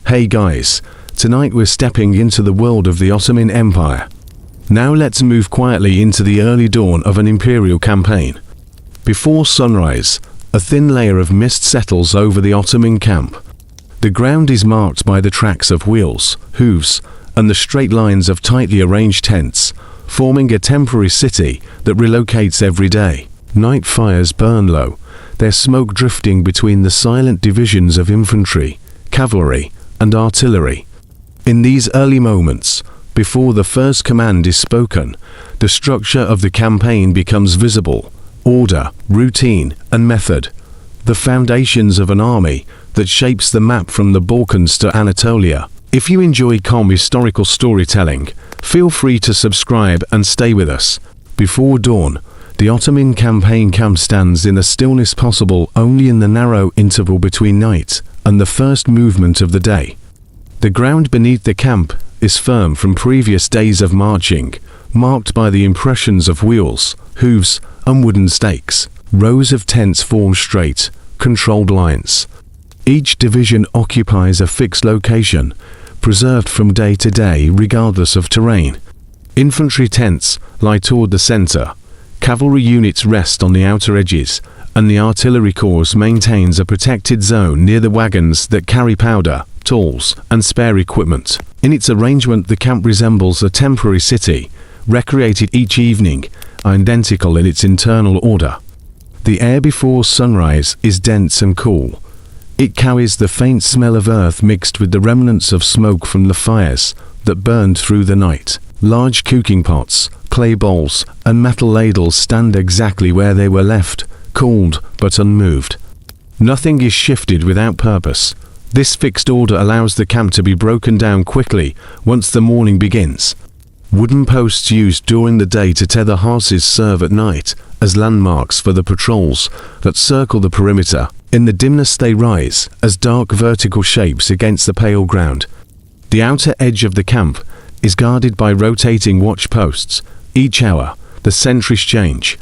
Hey guys, tonight we're stepping into the world of the Ottoman Empire. Now let's move quietly into the early dawn of an imperial campaign. Before sunrise, a thin layer of mist settles over the Ottoman camp. The ground is marked by the tracks of wheels, hooves, and the straight lines of tightly arranged tents, forming a temporary city that relocates every day. Night fires burn low, their smoke drifting between the silent divisions of infantry, cavalry, and artillery. In these early moments, before the first command is spoken, the structure of the campaign becomes visible: order, routine, and method. The foundations of an army that shapes the map from the Balkans to Anatolia. If you enjoy calm historical storytelling, feel free to subscribe and stay with us. Before dawn, the Ottoman campaign camp stands in a stillness possible only in the narrow interval between night and the first movement of the day. The ground beneath the camp is firm from previous days of marching, marked by the impressions of wheels, hooves, and wooden stakes. Rows of tents form straight, controlled lines. Each division occupies a fixed location, preserved from day to day regardless of terrain. Infantry tents lie toward the center, cavalry units rest on the outer edges, and the artillery corps maintains a protected zone near the wagons that carry powder, tools, and spare equipment. In its arrangement, the camp resembles a temporary city, recreated each evening, identical in its internal order. The air before sunrise is dense and cool. It carries the faint smell of earth mixed with the remnants of smoke from the fires that burned through the night. Large cooking pots, clay bowls, and metal ladles stand exactly where they were left, cooled but unmoved. Nothing is shifted without purpose. This fixed order allows the camp to be broken down quickly once the morning begins. Wooden posts used during the day to tether horses serve at night as landmarks for the patrols that circle the perimeter. In the dimness they rise as dark vertical shapes against the pale ground. The outer edge of the camp is guarded by rotating watch posts. Each hour, the sentries change.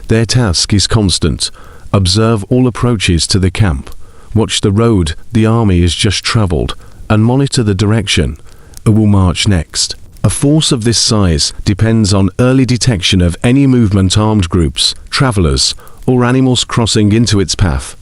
Their task is constant: observe all approaches to the camp, watch the road the army has just traveled, and monitor the direction it will march next. A force of this size depends on early detection of any movement, armed groups, travelers, or animals crossing into its path.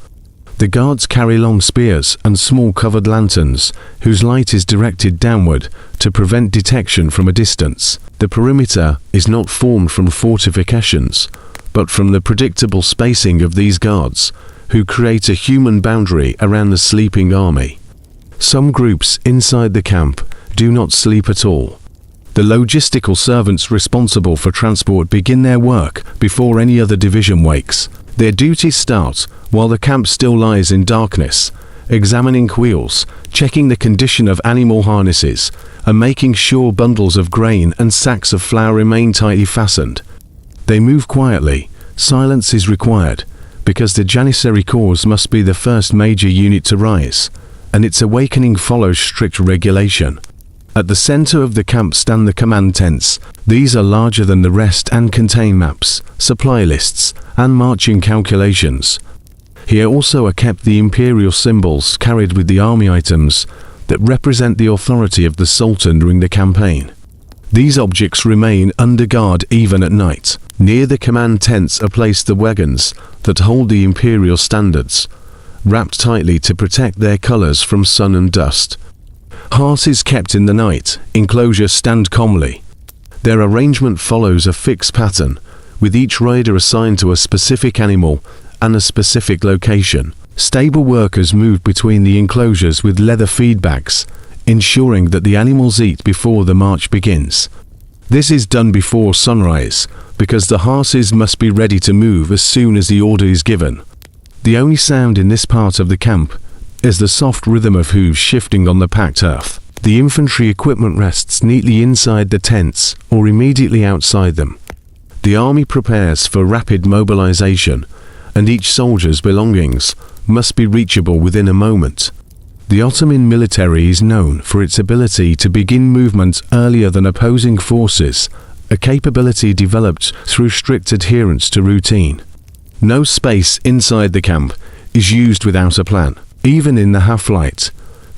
The guards carry long spears and small covered lanterns, whose light is directed downward to prevent detection from a distance. The perimeter is not formed from fortifications, but from the predictable spacing of these guards, who create a human boundary around the sleeping army. Some groups inside the camp do not sleep at all. The logistical servants responsible for transport begin their work before any other division wakes. Their duties start while the camp still lies in darkness, examining wheels, checking the condition of animal harnesses, and making sure bundles of grain and sacks of flour remain tightly fastened. They move quietly. Silence is required, because the Janissary corps must be the first major unit to rise, and its awakening follows strict regulation. At the center of the camp stand the command tents. These are larger than the rest and contain maps, supply lists, and marching calculations. Here also are kept the imperial symbols carried with the army items that represent the authority of the Sultan during the campaign. These objects remain under guard even at night. Near the command tents are placed the wagons that hold the imperial standards, wrapped tightly to protect their colors from sun and dust. Horses kept in the night enclosure stand calmly. Their arrangement follows a fixed pattern, with each rider assigned to a specific animal and a specific location. Stable workers move between the enclosures with leather feedbacks, ensuring that the animals eat before the march begins. This is done before sunrise, because the horses must be ready to move as soon as the order is given. The only sound in this part of the camp is the soft rhythm of hooves shifting on the packed earth. The infantry equipment rests neatly inside the tents or immediately outside them. The army prepares for rapid mobilization, and each soldier's belongings must be reachable within a moment. The Ottoman military is known for its ability to begin movement earlier than opposing forces, a capability developed through strict adherence to routine. No space inside the camp is used without a plan. Even in the half-light,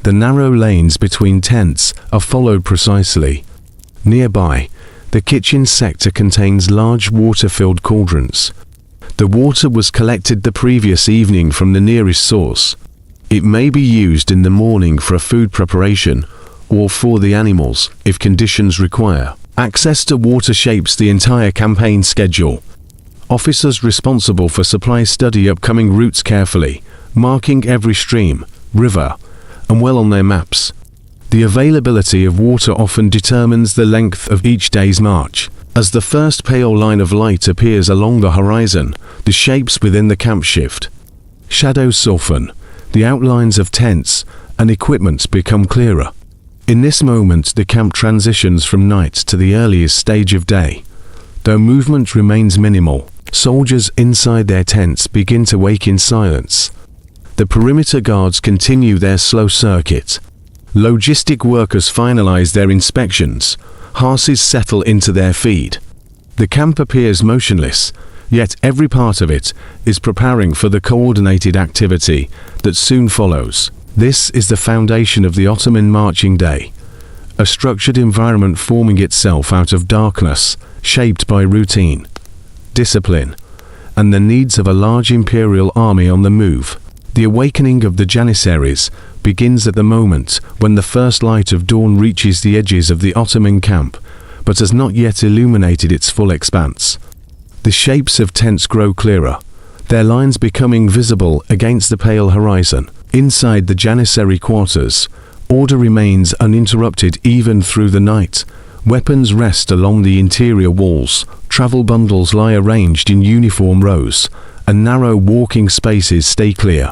The narrow lanes between tents are followed precisely. Nearby, the kitchen sector contains large water-filled cauldrons. The water was collected the previous evening from the nearest source. It may be used in the morning for food preparation or for the animals if conditions require. Access to water shapes the entire campaign schedule. Officers responsible for supply study upcoming routes carefully, marking every stream, river, and well on their maps. The availability of water often determines the length of each day's march. As the first pale line of light appears along the horizon, the shapes within the camp shift. Shadows soften, the outlines of tents and equipment become clearer. In this moment, the camp transitions from night to the earliest stage of day. Though movement remains minimal, soldiers inside their tents begin to wake in silence. The perimeter guards continue their slow circuit. Logistic workers finalize their inspections. Horses settle into their feed. The camp appears motionless, yet every part of it is preparing for the coordinated activity that soon follows. This is the foundation of the Ottoman marching day, a structured environment forming itself out of darkness, shaped by routine, discipline, and the needs of a large imperial army on the move. The awakening of the Janissaries begins at the moment when the first light of dawn reaches the edges of the Ottoman camp, but has not yet illuminated its full expanse. The shapes of tents grow clearer, their lines becoming visible against the pale horizon. Inside the Janissary quarters, order remains uninterrupted even through the night. Weapons rest along the interior walls, travel bundles lie arranged in uniform rows, and narrow walking spaces stay clear.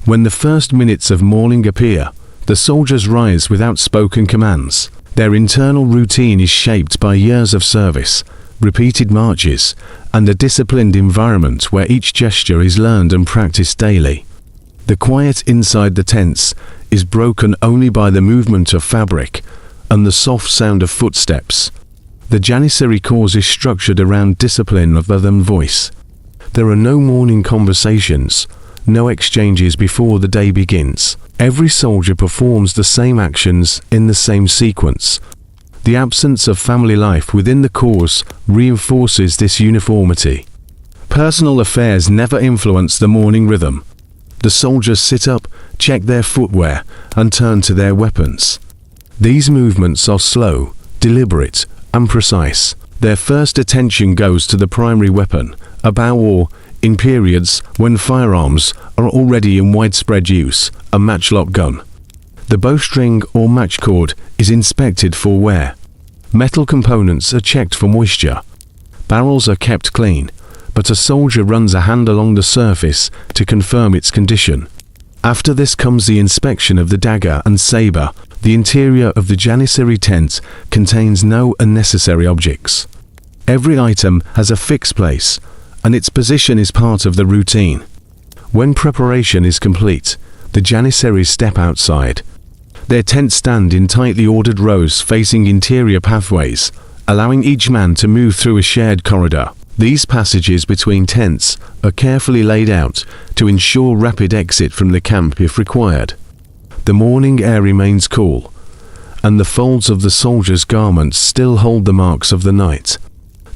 When the first minutes of morning appear, the soldiers rise without spoken commands. Their internal routine is shaped by years of service, repeated marches, and a disciplined environment where each gesture is learned and practiced daily. The quiet inside the tents is broken only by the movement of fabric and the soft sound of footsteps. The Janissary Corps is structured around discipline rather than voice. There are no morning conversations, no exchanges before the day begins. Every soldier performs the same actions in the same sequence. The absence of family life within the Corps reinforces this uniformity. Personal affairs never influence the morning rhythm. The soldiers sit up, check their footwear, and turn to their weapons. These movements are slow, deliberate, and precise. Their first attention goes to the primary weapon, a bow or, in periods when firearms are already in widespread use, a matchlock gun. The bowstring or matchcord is inspected for wear. Metal components are checked for moisture. Barrels are kept clean, but a soldier runs a hand along the surface to confirm its condition. After this comes the inspection of the dagger and saber. The interior of the Janissary tent contains no unnecessary objects. Every item has a fixed place, and its position is part of the routine. When preparation is complete, the Janissaries step outside. Their tents stand in tightly ordered rows facing interior pathways, allowing each man to move through a shared corridor. These passages between tents are carefully laid out to ensure rapid exit from the camp if required. The morning air remains cool, and the folds of the soldiers' garments still hold the marks of the night.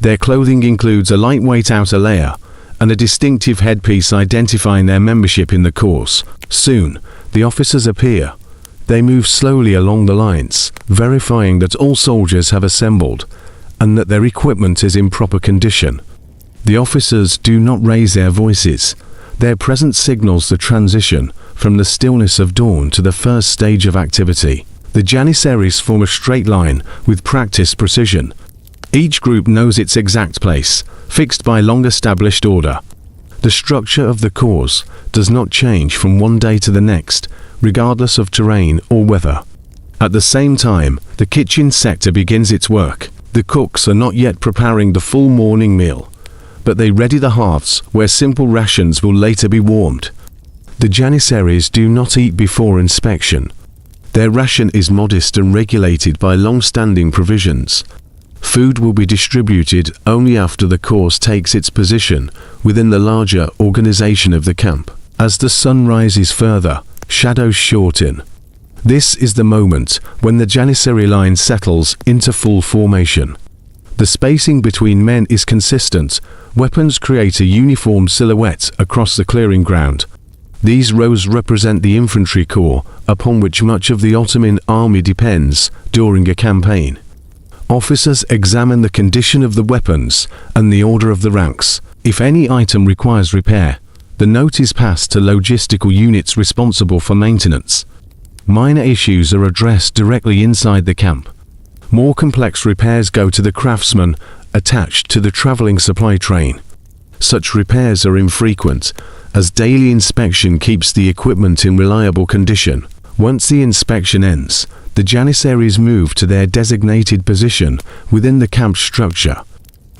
Their clothing includes a lightweight outer layer and a distinctive headpiece identifying their membership in the Corps. Soon, the officers appear. They move slowly along the lines, verifying that all soldiers have assembled and that their equipment is in proper condition. The officers do not raise their voices. Their presence signals the transition from the stillness of dawn to the first stage of activity. The Janissaries form a straight line with practiced precision. Each group knows its exact place, fixed by long-established order. The structure of the Corps does not change from one day to the next, regardless of terrain or weather. At the same time, the kitchen sector begins its work. The cooks are not yet preparing the full morning meal, but they ready the hearths where simple rations will later be warmed. The Janissaries do not eat before inspection. Their ration is modest and regulated by long-standing provisions. Food will be distributed only after the Corps takes its position within the larger organization of the camp. As the sun rises further, shadows shorten. This is the moment when the Janissary line settles into full formation. The spacing between men is consistent. Weapons create a uniform silhouette across the clearing ground. These rows represent the infantry corps upon which much of the Ottoman army depends during a campaign. Officers examine the condition of the weapons and the order of the ranks. If any item requires repair, the note is passed to logistical units responsible for maintenance. Minor issues are addressed directly inside the camp. More complex repairs go to the craftsman attached to the traveling supply train. Such repairs are infrequent, as daily inspection keeps the equipment in reliable condition. Once the inspection ends, the Janissaries move to their designated position within the camp structure.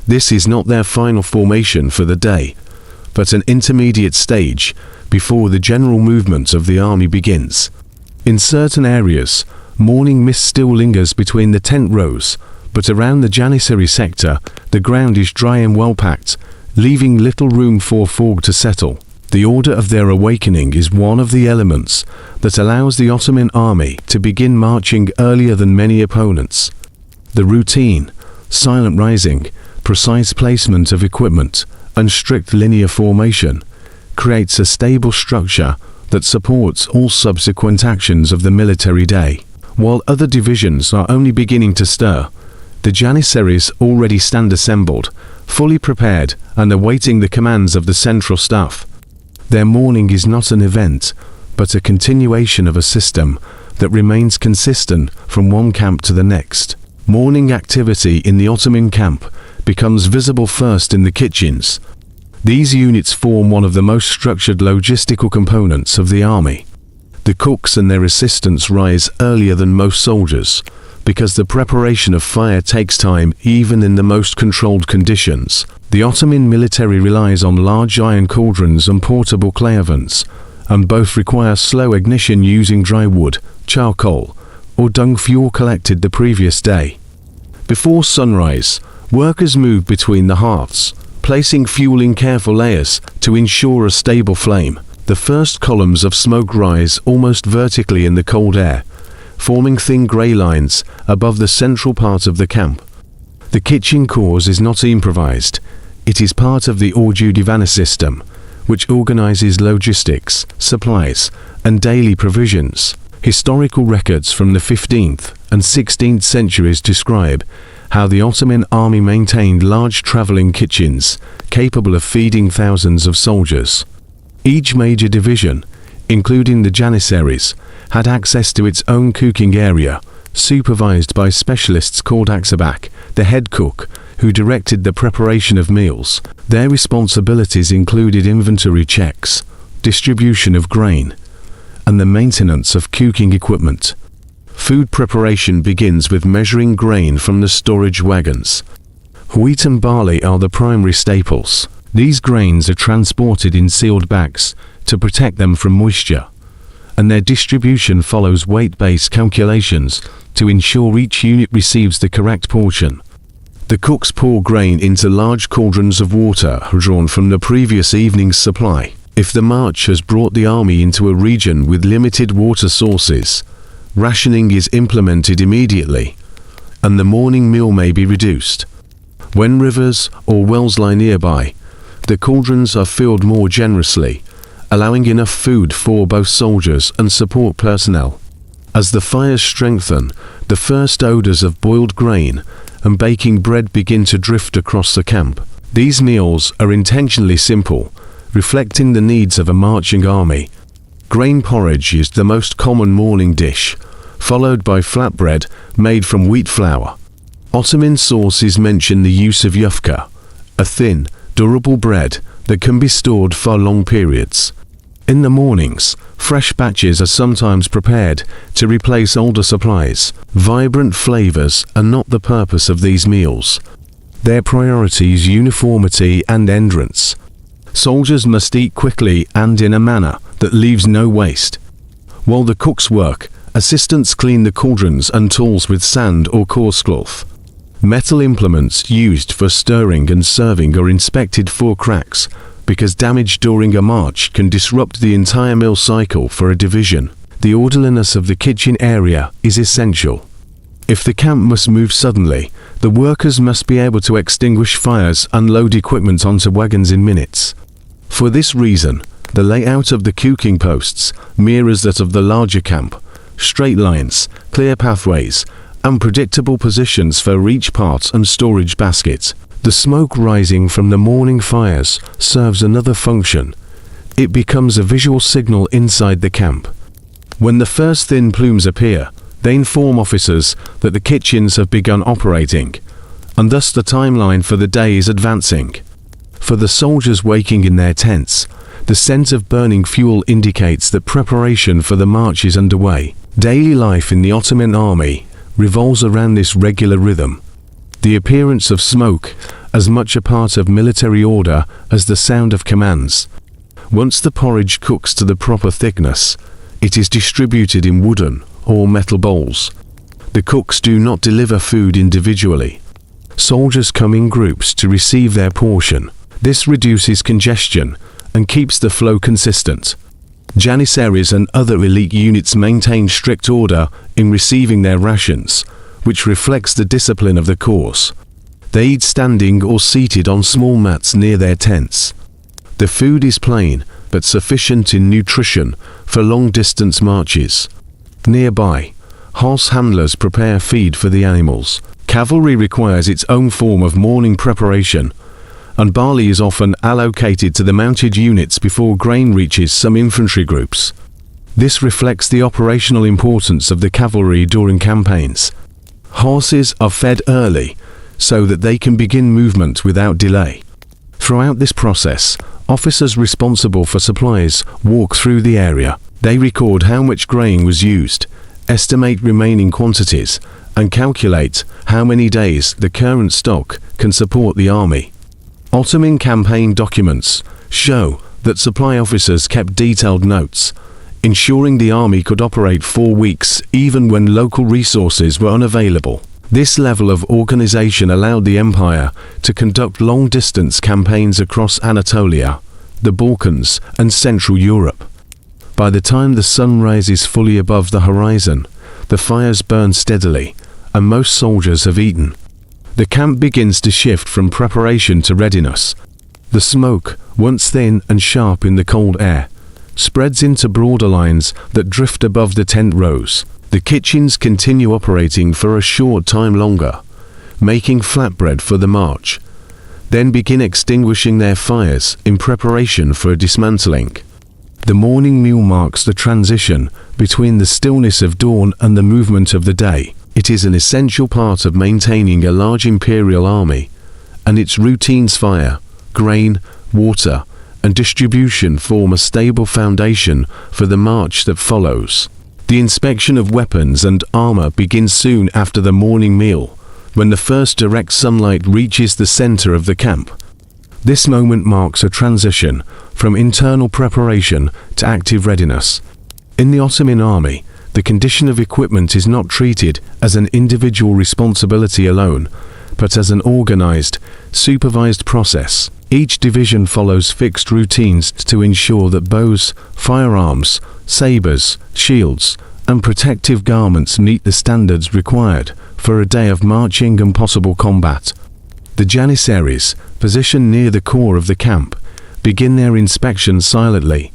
This is not their final formation for the day, but an intermediate stage before the general movement of the army begins. In certain areas, morning mist still lingers between the tent rows, but around the Janissary sector, the ground is dry and well packed, leaving little room for fog to settle. The order of their awakening is one of the elements that allows the Ottoman army to begin marching earlier than many opponents. The routine, silent rising, precise placement of equipment, and strict linear formation creates a stable structure that supports all subsequent actions of the military day. While other divisions are only beginning to stir, the Janissaries already stand assembled, fully prepared and awaiting the commands of the central staff. Their morning is not an event, but a continuation of a system that remains consistent from one camp to the next. Morning activity in the Ottoman camp becomes visible first in the kitchens. These units form one of the most structured logistical components of the army. The cooks and their assistants rise earlier than most soldiers, because the preparation of fire takes time even in the most controlled conditions. The Ottoman military relies on large iron cauldrons and portable clay ovens, and both require slow ignition using dry wood, charcoal, or dung fuel collected the previous day. Before sunrise, workers move between the hearths, placing fuel in careful layers to ensure a stable flame. The first columns of smoke rise almost vertically in the cold air, forming thin grey lines above the central part of the camp. The kitchen course is not improvised. It is part of the ordu divana system, which organizes logistics, supplies, and daily provisions. Historical records from the 15th and 16th centuries describe how the Ottoman army maintained large traveling kitchens capable of feeding thousands of soldiers. Each major division, including the Janissaries, had access to its own cooking area, supervised by specialists called aksabak, the head cook, who directed the preparation of meals. Their responsibilities included inventory checks, distribution of grain, and the maintenance of cooking equipment. Food preparation begins with measuring grain from the storage wagons. Wheat and barley are the primary staples. These grains are transported in sealed bags to protect them from moisture, and their distribution follows weight-based calculations to ensure each unit receives the correct portion. The cooks pour grain into large cauldrons of water drawn from the previous evening's supply. If the march has brought the army into a region with limited water sources, rationing is implemented immediately, and the morning meal may be reduced. When rivers or wells lie nearby, the cauldrons are filled more generously, allowing enough food for both soldiers and support personnel. As the fires strengthen, the first odors of boiled grain and baking bread begin to drift across the camp. These meals are intentionally simple, reflecting the needs of a marching army. Grain porridge is the most common morning dish, followed by flatbread made from wheat flour. Ottoman sources mention the use of yufka, a thin, durable bread that can be stored for long periods. In the mornings, fresh batches are sometimes prepared to replace older supplies. Vibrant flavors are not the purpose of these meals. Their priority is uniformity and endurance. Soldiers must eat quickly and in a manner that leaves no waste. While the cooks work, assistants clean the cauldrons and tools with sand or coarse cloth. Metal implements used for stirring and serving are inspected for cracks, because damage during a march can disrupt the entire meal cycle for a division. the orderliness of the kitchen area is essential. If the camp must move suddenly, the workers must be able to extinguish fires and load equipment onto wagons in minutes. For this reason, the layout of the cooking posts mirrors that of the larger camp: straight lines, clear pathways, and predictable positions for each part and storage basket. The smoke rising from the morning fires serves another function. It becomes a visual signal inside the camp. When the first thin plumes appear, they inform officers that the kitchens have begun operating, and thus the timeline for the day is advancing. For the soldiers waking in their tents, the scent of burning fuel indicates that preparation for the march is underway. Daily life in the Ottoman army revolves around this regular rhythm. The appearance of smoke as much a part of military order as the sound of commands. Once the porridge cooks to the proper thickness, it is distributed in wooden or metal bowls. The cooks do not deliver food individually. Soldiers come in groups to receive their portion. This reduces congestion and keeps the flow consistent. Janissaries and other elite units maintain strict order in receiving their rations, which reflects the discipline of the corps. They eat standing or seated on small mats near their tents. The food is plain but sufficient in nutrition for long-distance marches. Nearby, horse handlers prepare feed for the animals. Cavalry requires its own form of morning preparation, and barley is often allocated to the mounted units before grain reaches some infantry groups. This reflects the operational importance of the cavalry during campaigns. Horses are fed early so that they can begin movement without delay. Throughout this process, officers responsible for supplies walk through the area. They record how much grain was used, estimate remaining quantities, and calculate how many days the current stock can support the army. Ottoman campaign documents show that supply officers kept detailed notes, ensuring the army could operate 4 weeks even when local resources were unavailable. This level of organization allowed the empire to conduct long-distance campaigns across Anatolia, the Balkans, and Central Europe. By the time the sun rises fully above the horizon, the fires burn steadily, and most soldiers have eaten. The camp begins to shift from preparation to readiness. The smoke, once thin and sharp in the cold air, spreads into broader lines that drift above the tent rows. The kitchens continue operating for a short time longer, making flatbread for the march, then begin extinguishing their fires in preparation for dismantling. The morning meal marks the transition between the stillness of dawn and the movement of the day. It is an essential part of maintaining a large imperial army, and its routines: fire, grain, water, and distribution form a stable foundation for the march that follows. The inspection of weapons and armor begins soon after the morning meal, when the first direct sunlight reaches the center of the camp. This moment marks a transition from internal preparation to active readiness. In the Ottoman army, the condition of equipment is not treated as an individual responsibility alone, but as an organized, supervised process. Each division follows fixed routines to ensure that bows, firearms, sabers, shields, and protective garments meet the standards required for a day of marching and possible combat. The Janissaries, positioned near the core of the camp, begin their inspection silently.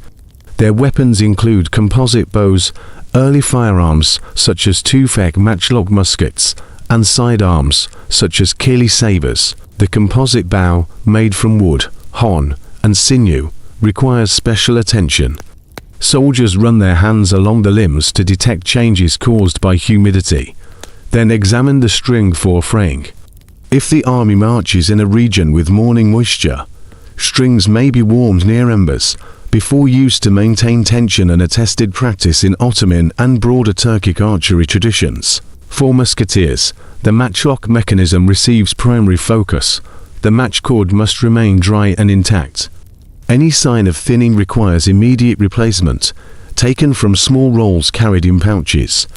Their weapons include composite bows, early firearms such as tufek matchlock muskets, and sidearms such as kili sabers. The composite bow, made from wood, hone, and sinew, requires special attention. Soldiers run their hands along the limbs to detect changes caused by humidity, then examine the string for fraying. If the army marches in a region with morning moisture, strings may be warmed near embers before used to maintain tension, and a tested practice in Ottoman and broader Turkic archery traditions. For musketeers, the matchlock mechanism receives primary focus. The match cord must remain dry and intact. Any sign of thinning requires immediate replacement, taken from small rolls carried in pouches.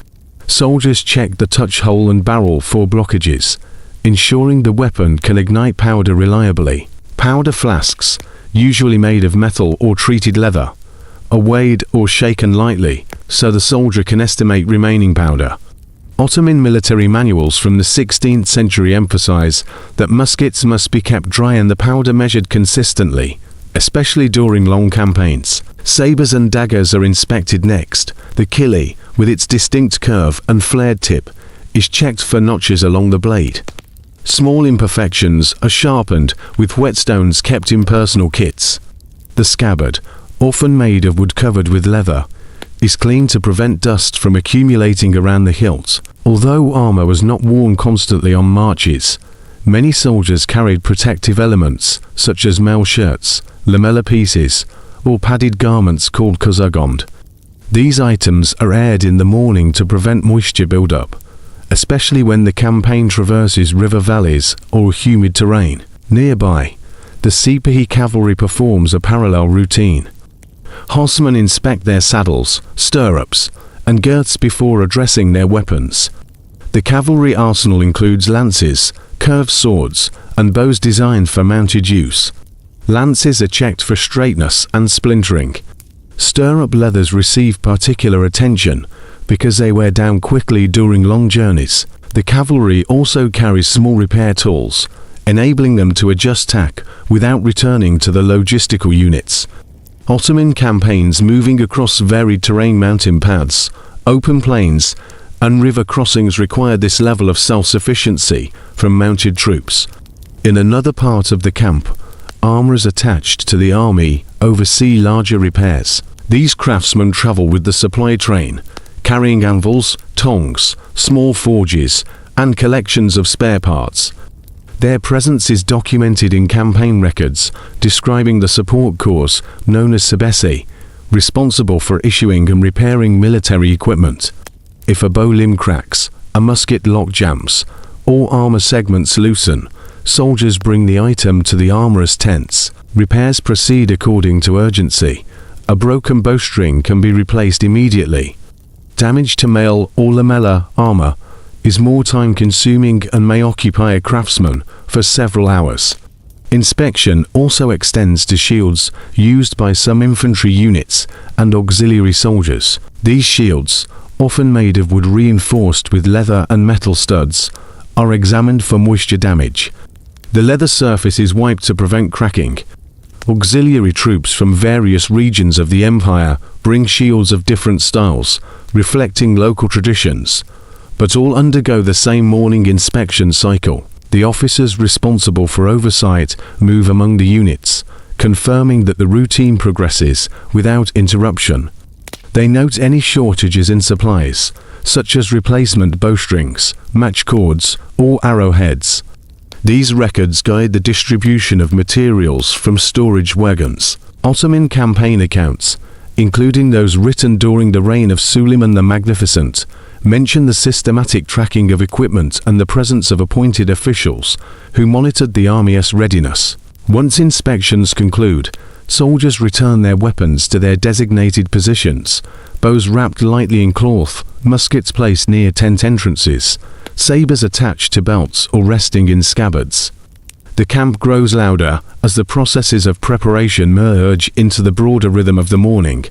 Soldiers check the touch hole and barrel for blockages, ensuring the weapon can ignite powder reliably. Powder flasks, usually made of metal or treated leather, are weighed or shaken lightly, so the soldier can estimate remaining powder. Ottoman military manuals from the 16th century emphasize that muskets must be kept dry and the powder measured consistently, especially during long campaigns. Sabres and daggers are inspected next. The killie, with its distinct curve and flared tip, is checked for notches along the blade. Small imperfections are sharpened with whetstones kept in personal kits. The scabbard, often made of wood covered with leather, is cleaned to prevent dust from accumulating around the hilt. Although armor was not worn constantly on marches, many soldiers carried protective elements such as mail shirts, lamella pieces, or padded garments called kozagond. These items are aired in the morning to prevent moisture buildup, especially when the campaign traverses river valleys or humid terrain. Nearby, the sipahi cavalry performs a parallel routine. Horsemen inspect their saddles, stirrups, and girths before addressing their weapons. The cavalry arsenal includes lances, curved swords, and bows designed for mounted use. Lances are checked for straightness and splintering. Stirrup leathers receive particular attention because they wear down quickly during long journeys. The cavalry also carries small repair tools, enabling them to adjust tack without returning to the logistical units. Ottoman campaigns moving across varied terrain, mountain paths, open plains, and river crossings required this level of self-sufficiency from mounted troops. In another part of the camp, armorers attached to the army oversee larger repairs. These craftsmen travel with the supply train, carrying anvils, tongs, small forges, and collections of spare parts. Their presence is documented in campaign records describing the support corps known as sipahi, responsible for issuing and repairing military equipment. If a bow limb cracks, a musket lock jams, or armor segments loosen, soldiers bring the item to the armorer's tents. Repairs proceed according to urgency. A broken bowstring can be replaced immediately. Damage to mail or lamella armor is more time-consuming and may occupy a craftsman for several hours. Inspection also extends to shields used by some infantry units and auxiliary soldiers. These shields, often made of wood reinforced with leather and metal studs, are examined for moisture damage. The leather surface is wiped to prevent cracking. Auxiliary troops from various regions of the empire bring shields of different styles, reflecting local traditions, but all undergo the same morning inspection cycle. The officers responsible for oversight move among the units, confirming that the routine progresses without interruption. They note any shortages in supplies, such as replacement bowstrings, match cords, or arrowheads. These records guide the distribution of materials from storage wagons. Ottoman campaign accounts, including those written during the reign of Suleiman the Magnificent, mention the systematic tracking of equipment and the presence of appointed officials who monitored the army's readiness. Once inspections conclude, soldiers return their weapons to their designated positions, bows wrapped lightly in cloth, muskets placed near tent entrances, sabres attached to belts or resting in scabbards. The camp grows louder as the processes of preparation merge into the broader rhythm of the morning.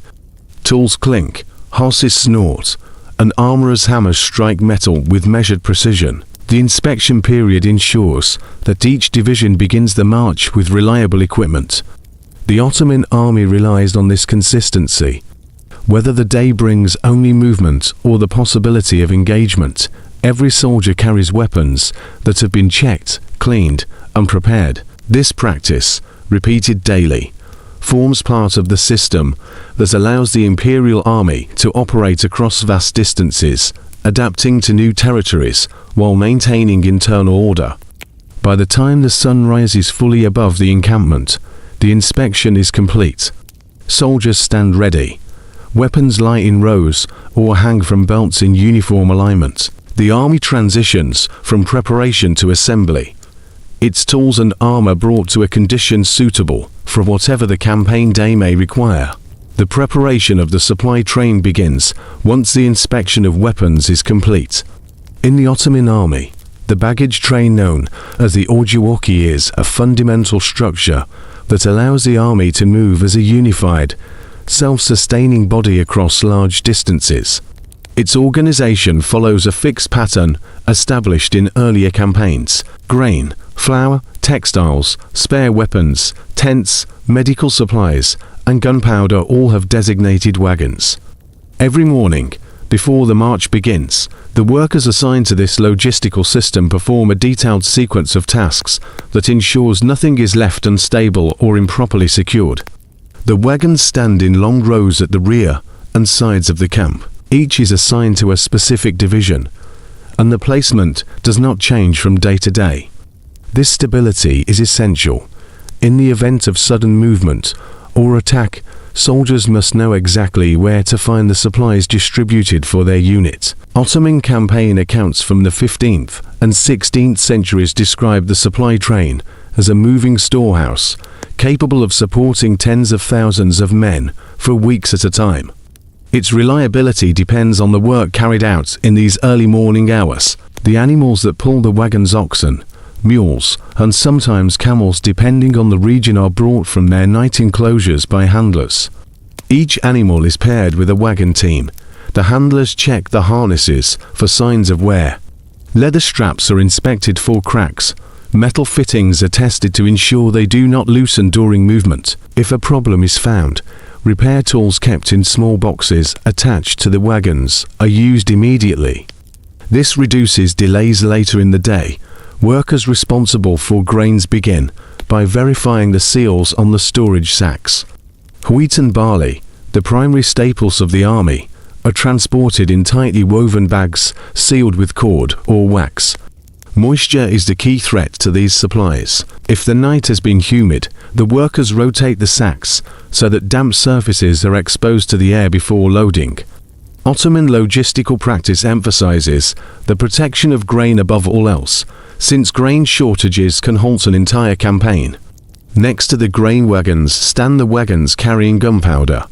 Tools clink, horses snort, and armorers' hammers strike metal with measured precision. The inspection period ensures that each division begins the march with reliable equipment. The Ottoman army relies on this consistency. Whether the day brings only movement or the possibility of engagement, every soldier carries weapons that have been checked, cleaned, and prepared. This practice, repeated daily, forms part of the system that allows the Imperial Army to operate across vast distances, adapting to new territories while maintaining internal order. By the time the sun rises fully above the encampment, the inspection is complete. Soldiers stand ready. Weapons lie in rows or hang from belts in uniform alignment. The army transitions from preparation to assembly, its tools and armor brought to a condition suitable for whatever the campaign day may require. The preparation of the supply train begins once the inspection of weapons is complete. In the Ottoman army, the baggage train known as the orduoki is a fundamental structure that allows the army to move as a unified, self-sustaining body across large distances. Its organization follows a fixed pattern established in earlier campaigns. Grain, flour, textiles, spare weapons, tents, medical supplies, and gunpowder all have designated wagons. Every morning, before the march begins, the workers assigned to this logistical system perform a detailed sequence of tasks that ensures nothing is left unstable or improperly secured. The wagons stand in long rows at the rear and sides of the camp. Each is assigned to a specific division, and the placement does not change from day to day. This stability is essential. In the event of sudden movement or attack, soldiers must know exactly where to find the supplies distributed for their unit. Ottoman campaign accounts from the 15th and 16th centuries describe the supply train as a moving storehouse, capable of supporting tens of thousands of men for weeks at a time. Its reliability depends on the work carried out in these early morning hours. The animals that pull the wagons, oxen, mules, and sometimes camels depending on the region, are brought from their night enclosures by handlers. Each animal is paired with a wagon team. The handlers check the harnesses for signs of wear. Leather straps are inspected for cracks. Metal fittings are tested to ensure they do not loosen during movement. If a problem is found, repair tools kept in small boxes attached to the wagons are used immediately. This reduces delays later in the day. Workers responsible for grains begin by verifying the seals on the storage sacks. Wheat and barley, the primary staples of the army, are transported in tightly woven bags sealed with cord or wax. Moisture is the key threat to these supplies. If the night has been humid, the workers rotate the sacks so that damp surfaces are exposed to the air before loading. Ottoman logistical practice emphasizes the protection of grain above all else, since grain shortages can halt an entire campaign. Next to the grain wagons stand the wagons carrying gunpowder.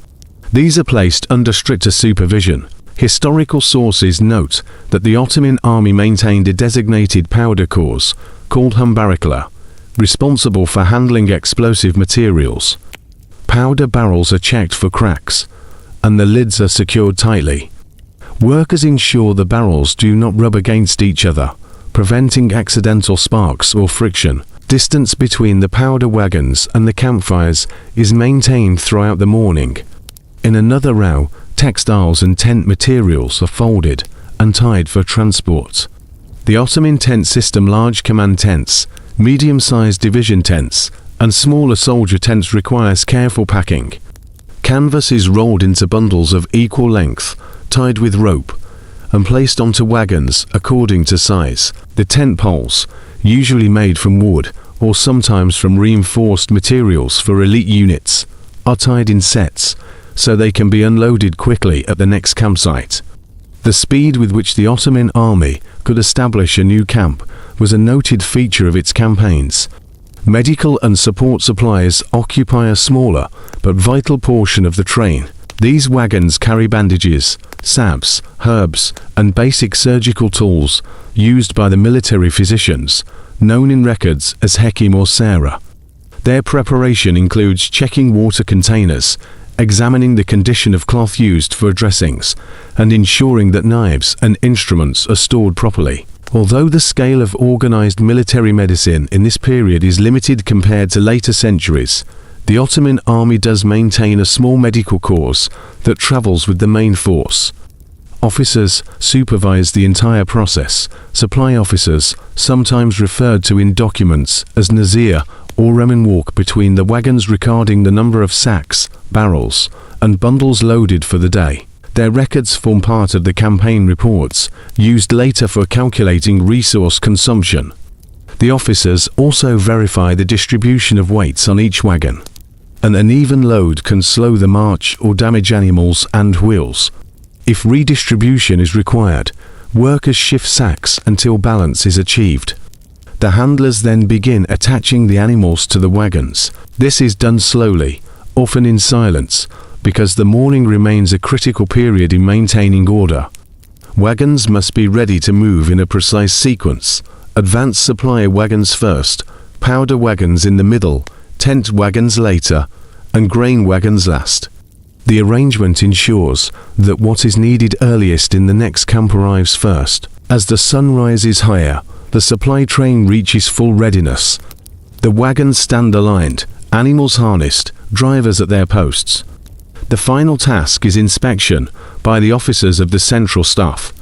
These are placed under stricter supervision. Historical sources note that the Ottoman army maintained a designated powder corps, called humbarikler, responsible for handling explosive materials. Powder barrels are checked for cracks, and the lids are secured tightly. Workers ensure the barrels do not rub against each other, preventing accidental sparks or friction. Distance between the powder wagons and the campfires is maintained throughout the morning. In another row, textiles and tent materials are folded and tied for transport. The Ottoman tent system, large command tents, medium-sized division tents, and smaller soldier tents, requires careful packing. Canvas is rolled into bundles of equal length, tied with rope, and placed onto wagons according to size. The tent poles, usually made from wood or sometimes from reinforced materials for elite units, are tied in sets so they can be unloaded quickly at the next campsite. The speed with which the Ottoman army could establish a new camp was a noted feature of its campaigns. Medical and support supplies occupy a smaller but vital portion of the train. These wagons carry bandages, salves, herbs, and basic surgical tools used by the military physicians, known in records as hekim or Sarah. Their preparation includes checking water containers, examining the condition of cloth used for dressings, and ensuring that knives and instruments are stored properly. Although the scale of organized military medicine in this period is limited compared to later centuries, the Ottoman army does maintain a small medical corps that travels with the main force. Officers supervise the entire process. Supply officers, sometimes referred to in documents as nazir or remen, walk between the wagons recording the number of sacks, barrels, and bundles loaded for the day. Their records form part of the campaign reports, used later for calculating resource consumption. The officers also verify the distribution of weights on each wagon. An uneven load can slow the march or damage animals and wheels. If redistribution is required, workers shift sacks until balance is achieved. The handlers then begin attaching the animals to the wagons. This is done slowly, often in silence, because the morning remains a critical period in maintaining order. Wagons must be ready to move in a precise sequence. Advanced supply wagons first, powder wagons in the middle, tent wagons later, and grain wagons last. The arrangement ensures that what is needed earliest in the next camp arrives first. As the sun rises higher, the supply train reaches full readiness. The wagons stand aligned, animals harnessed, drivers at their posts. The final task is inspection by the officers of the central staff.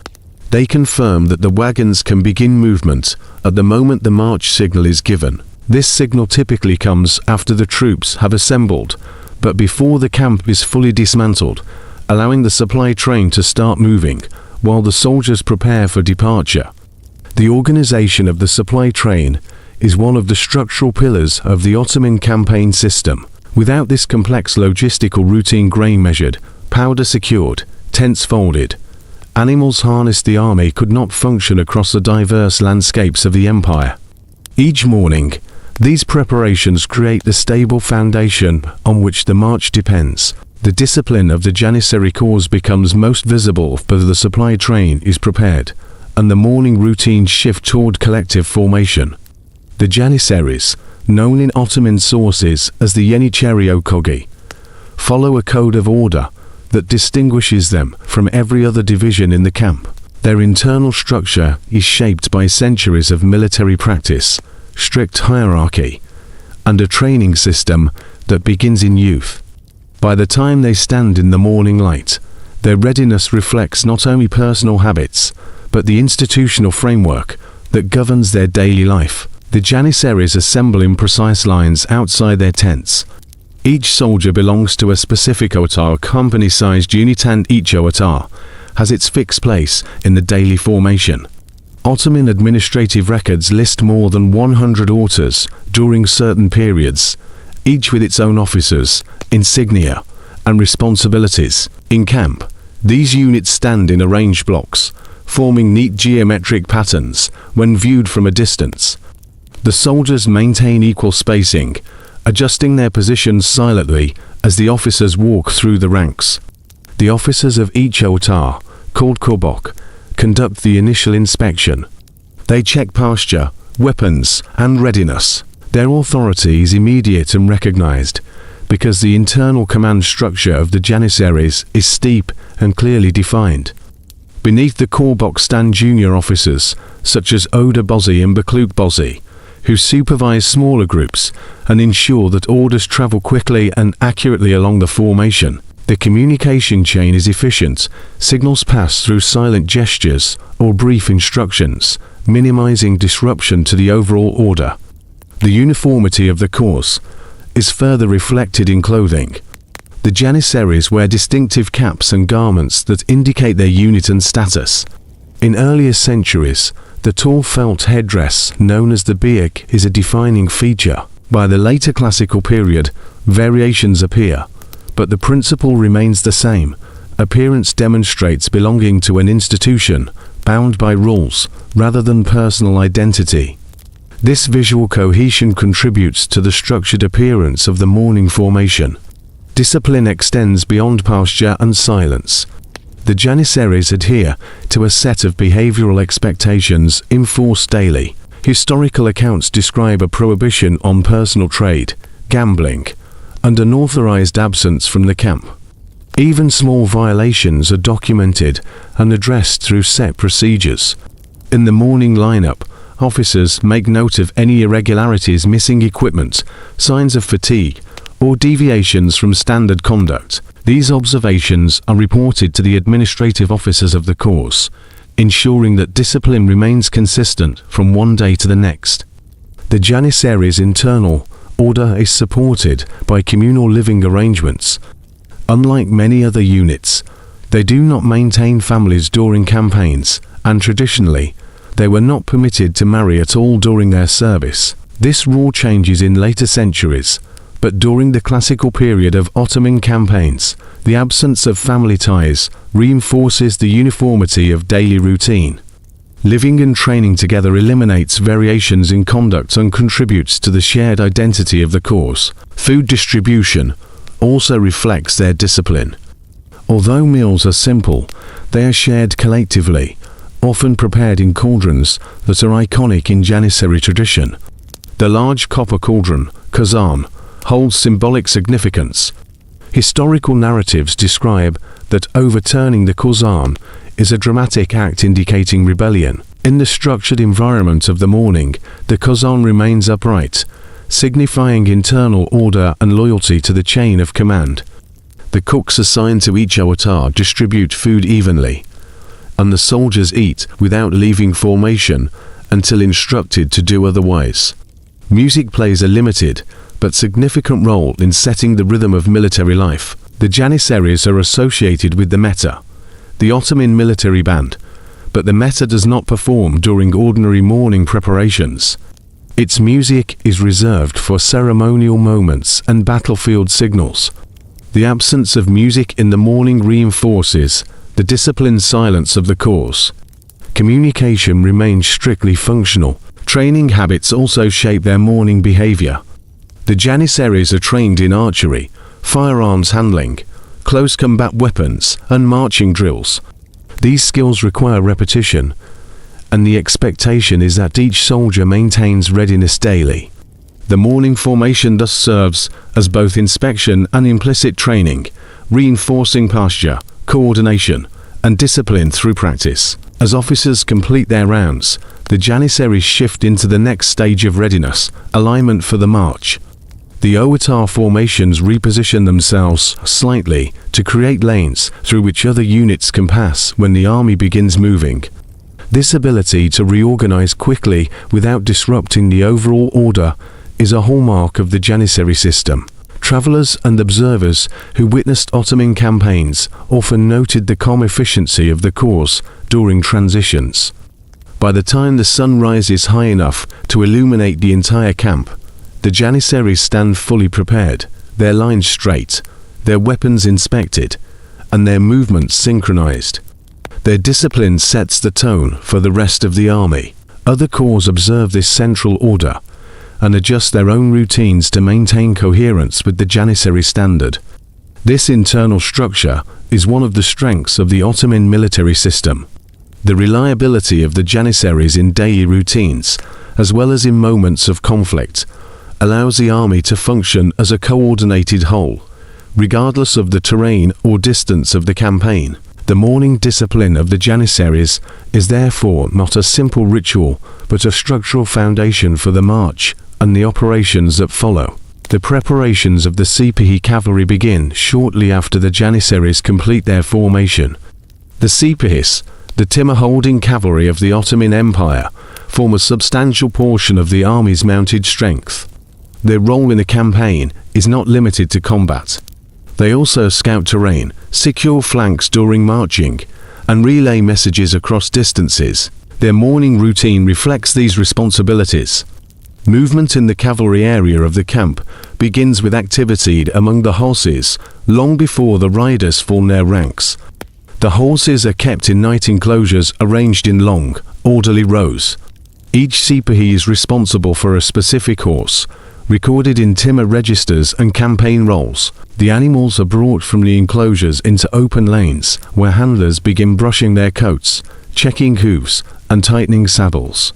They confirm that the wagons can begin movement at the moment the march signal is given. This signal typically comes after the troops have assembled, but before the camp is fully dismantled, allowing the supply train to start moving while the soldiers prepare for departure. The organization of the supply train is one of the structural pillars of the Ottoman campaign system. Without this complex logistical routine, grain measured, powder secured, tents folded, animals harnessed, the army could not function across the diverse landscapes of the empire. Each morning, these preparations create the stable foundation on which the march depends. The discipline of the Janissary corps becomes most visible as the supply train is prepared, and the morning routines shift toward collective formation. The Janissaries, known in Ottoman sources as the Janissary, follow a code of order that distinguishes them from every other division in the camp. Their internal structure is shaped by centuries of military practice, strict hierarchy, and a training system that begins in youth. By the time they stand in the morning light, their readiness reflects not only personal habits, but the institutional framework that governs their daily life. The Janissaries assemble in precise lines outside their tents. Each soldier belongs to a specific otar, company-sized unit, and each otar has its fixed place in the daily formation. Ottoman administrative records list more than 100 otars during certain periods, each with its own officers, insignia, and responsibilities. In camp, these units stand in arranged blocks, forming neat geometric patterns when viewed from a distance. The soldiers maintain equal spacing, adjusting their positions silently as the officers walk through the ranks. The officers of each otar, called kobok, conduct the initial inspection. They check posture, weapons, and readiness. Their authority is immediate and recognized, because the internal command structure of the Janissaries is steep and clearly defined. Beneath the kobok stand junior officers, such as Oda Bozi and Bakluk Bozi, who supervise smaller groups and ensure that orders travel quickly and accurately along the formation. The communication chain is efficient. Signals pass through silent gestures or brief instructions, minimizing disruption to the overall order. The uniformity of the corps is further reflected in clothing. The Janissaries wear distinctive caps and garments that indicate their unit and status. In earlier centuries, the tall felt headdress known as the biak is a defining feature. By the later classical period, variations appear, but the principle remains the same. Appearance demonstrates belonging to an institution, bound by rules, rather than personal identity. This visual cohesion contributes to the structured appearance of the morning formation. Discipline extends beyond posture and silence. The Janissaries adhere to a set of behavioral expectations enforced daily. Historical accounts describe a prohibition on personal trade, gambling, and unauthorized absence from the camp. Even small violations are documented and addressed through set procedures. In the morning lineup, officers make note of any irregularities, missing equipment, signs of fatigue, or deviations from standard conduct. These observations are reported to the administrative officers of the corps, ensuring that discipline remains consistent from one day to the next. The Janissaries' internal order is supported by communal living arrangements. Unlike many other units, they do not maintain families during campaigns, and traditionally, they were not permitted to marry at all during their service. This rule changes in later centuries, but during the classical period of Ottoman campaigns, the absence of family ties reinforces the uniformity of daily routine. Living and training together eliminates variations in conduct and contributes to the shared identity of the corps. Food distribution also reflects their discipline. Although meals are simple, they are shared collectively, often prepared in cauldrons that are iconic in Janissary tradition. The large copper cauldron, kazan, holds symbolic significance. Historical narratives describe that overturning the Kazan is a dramatic act indicating rebellion. In the structured environment of the morning, the Kazan remains upright, signifying internal order and loyalty to the chain of command. The cooks assigned to each avatar distribute food evenly, and the soldiers eat without leaving formation until instructed to do otherwise. Music plays a limited but significant role in setting the rhythm of military life. The Janissaries are associated with the Meta, the Ottoman military band, but the Meta does not perform during ordinary morning preparations. Its music is reserved for ceremonial moments and battlefield signals. The absence of music in the morning reinforces the disciplined silence of the corps. Communication remains strictly functional. Training habits also shape their morning behavior. The Janissaries are trained in archery, firearms handling, close combat weapons, and marching drills. These skills require repetition, and the expectation is that each soldier maintains readiness daily. The morning formation thus serves as both inspection and implicit training, reinforcing posture, coordination, and discipline through practice. As officers complete their rounds, the Janissaries shift into the next stage of readiness, alignment for the march. The Owatar formations reposition themselves slightly to create lanes through which other units can pass when the army begins moving. This ability to reorganize quickly without disrupting the overall order is a hallmark of the Janissary system. Travelers and observers who witnessed Ottoman campaigns often noted the calm efficiency of the corps during transitions. By the time the sun rises high enough to illuminate the entire camp, the Janissaries stand fully prepared, their lines straight, their weapons inspected, and their movements synchronized. Their discipline sets the tone for the rest of the army. Other corps observe this central order and adjust their own routines to maintain coherence with the Janissary standard. This internal structure is one of the strengths of the Ottoman military system. The reliability of the Janissaries in daily routines, as well as in moments of conflict, allows the army to function as a coordinated whole, regardless of the terrain or distance of the campaign. The morning discipline of the Janissaries is therefore not a simple ritual, but a structural foundation for the march and the operations that follow. The preparations of the sipahi cavalry begin shortly after the Janissaries complete their formation. The sipahis, the timber-holding cavalry of the Ottoman Empire, form a substantial portion of the army's mounted strength. Their role in a campaign is not limited to combat. They also scout terrain, secure flanks during marching, and relay messages across distances. Their morning routine reflects these responsibilities. Movement in the cavalry area of the camp begins with activity among the horses long before the riders form their ranks. The horses are kept in night enclosures arranged in long, orderly rows. Each sipahi is responsible for a specific horse, recorded in timber registers and campaign rolls. The animals are brought from the enclosures into open lanes, where handlers begin brushing their coats, checking hooves, and tightening saddles.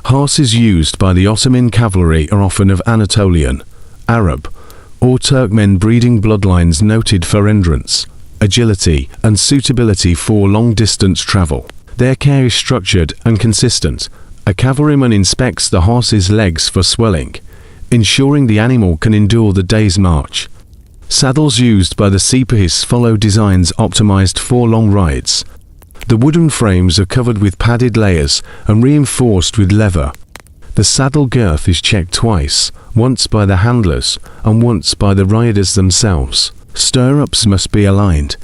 Horses used by the Ottoman cavalry are often of Anatolian, Arab, or Turkmen breeding bloodlines noted for endurance, agility, and suitability for long-distance travel. Their care is structured and consistent. A cavalryman inspects the horse's legs for swelling, ensuring the animal can endure the day's march. Saddles used by the sipahis follow designs optimized for long rides. The wooden frames are covered with padded layers and reinforced with leather. The saddle girth is checked twice, once by the handlers and once by the riders themselves. Stirrups must be aligned,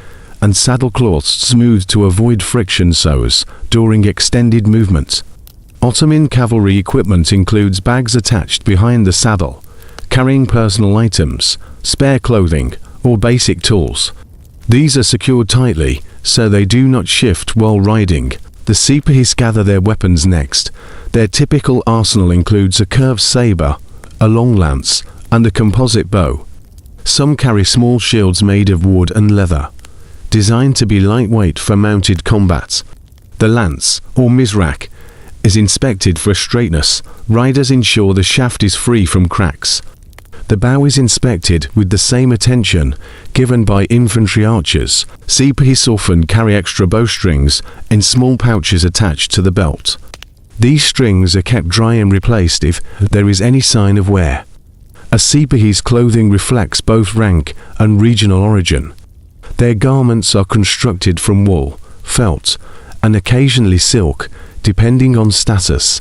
and saddle cloths smoothed to avoid friction sows during extended movement. Ottoman cavalry equipment includes bags attached behind the saddle, carrying personal items, spare clothing, or basic tools. These are secured tightly, so they do not shift while riding. The sipahis gather their weapons next. Their typical arsenal includes a curved saber, a long lance, and a composite bow. Some carry small shields made of wood and leather, designed to be lightweight for mounted combat. The lance, or mizrak, is inspected for straightness. Riders ensure the shaft is free from cracks. The bow is inspected with the same attention given by infantry archers. Sipahis often carry extra bowstrings in small pouches attached to the belt. These strings are kept dry and replaced if there is any sign of wear. A sipahi's clothing reflects both rank and regional origin. Their garments are constructed from wool, felt, and occasionally silk, depending on status.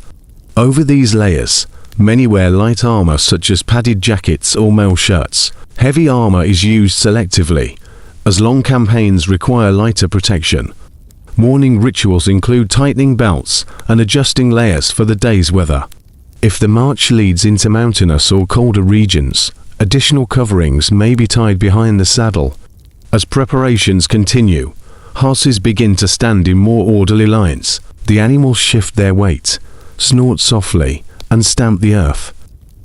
Over these layers, many wear light armor such as padded jackets or mail shirts. Heavy armor is used selectively, as long campaigns require lighter protection. Morning rituals include tightening belts and adjusting layers for the day's weather. If the march leads into mountainous or colder regions, additional coverings may be tied behind the saddle. As preparations continue, horses begin to stand in more orderly lines. The animals shift their weight, snort softly, and stamp the earth.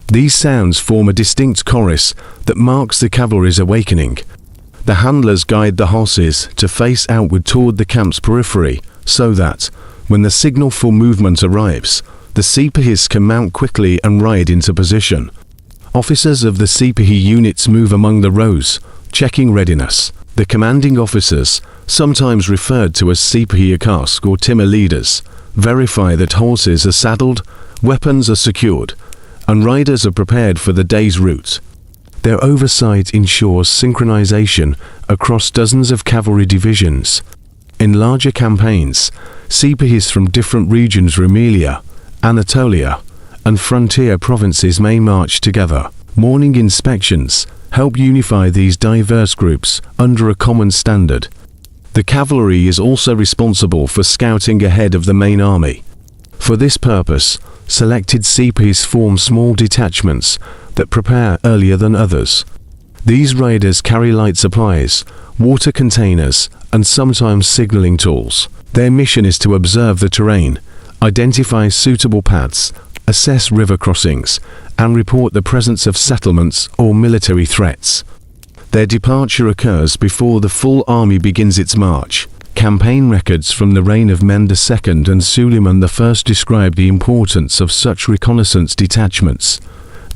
These sounds form a distinct chorus that marks the cavalry's awakening. The handlers guide the horses to face outward toward the camp's periphery, so that, when the signal for movement arrives, the sipahis can mount quickly and ride into position. Officers of the sipahi units move among the rows, checking readiness. The commanding officers, sometimes referred to as sipahi akask or timur leaders, verify that horses are saddled, weapons are secured, and riders are prepared for the day's route. Their oversight ensures synchronization across dozens of cavalry divisions. In larger campaigns, sipahis from different regions Rumelia, Anatolia, and frontier provinces may march together. Morning inspections help unify these diverse groups under a common standard. The cavalry is also responsible for scouting ahead of the main army. For this purpose, selected sipahis form small detachments that prepare earlier than others. These riders carry light supplies, water containers, and sometimes signaling tools. Their mission is to observe the terrain, identify suitable paths, assess river crossings, and report the presence of settlements or military threats. Their departure occurs before the full army begins its march. Campaign records from the reign of Mehmed II and Suleiman I describe the importance of such reconnaissance detachments,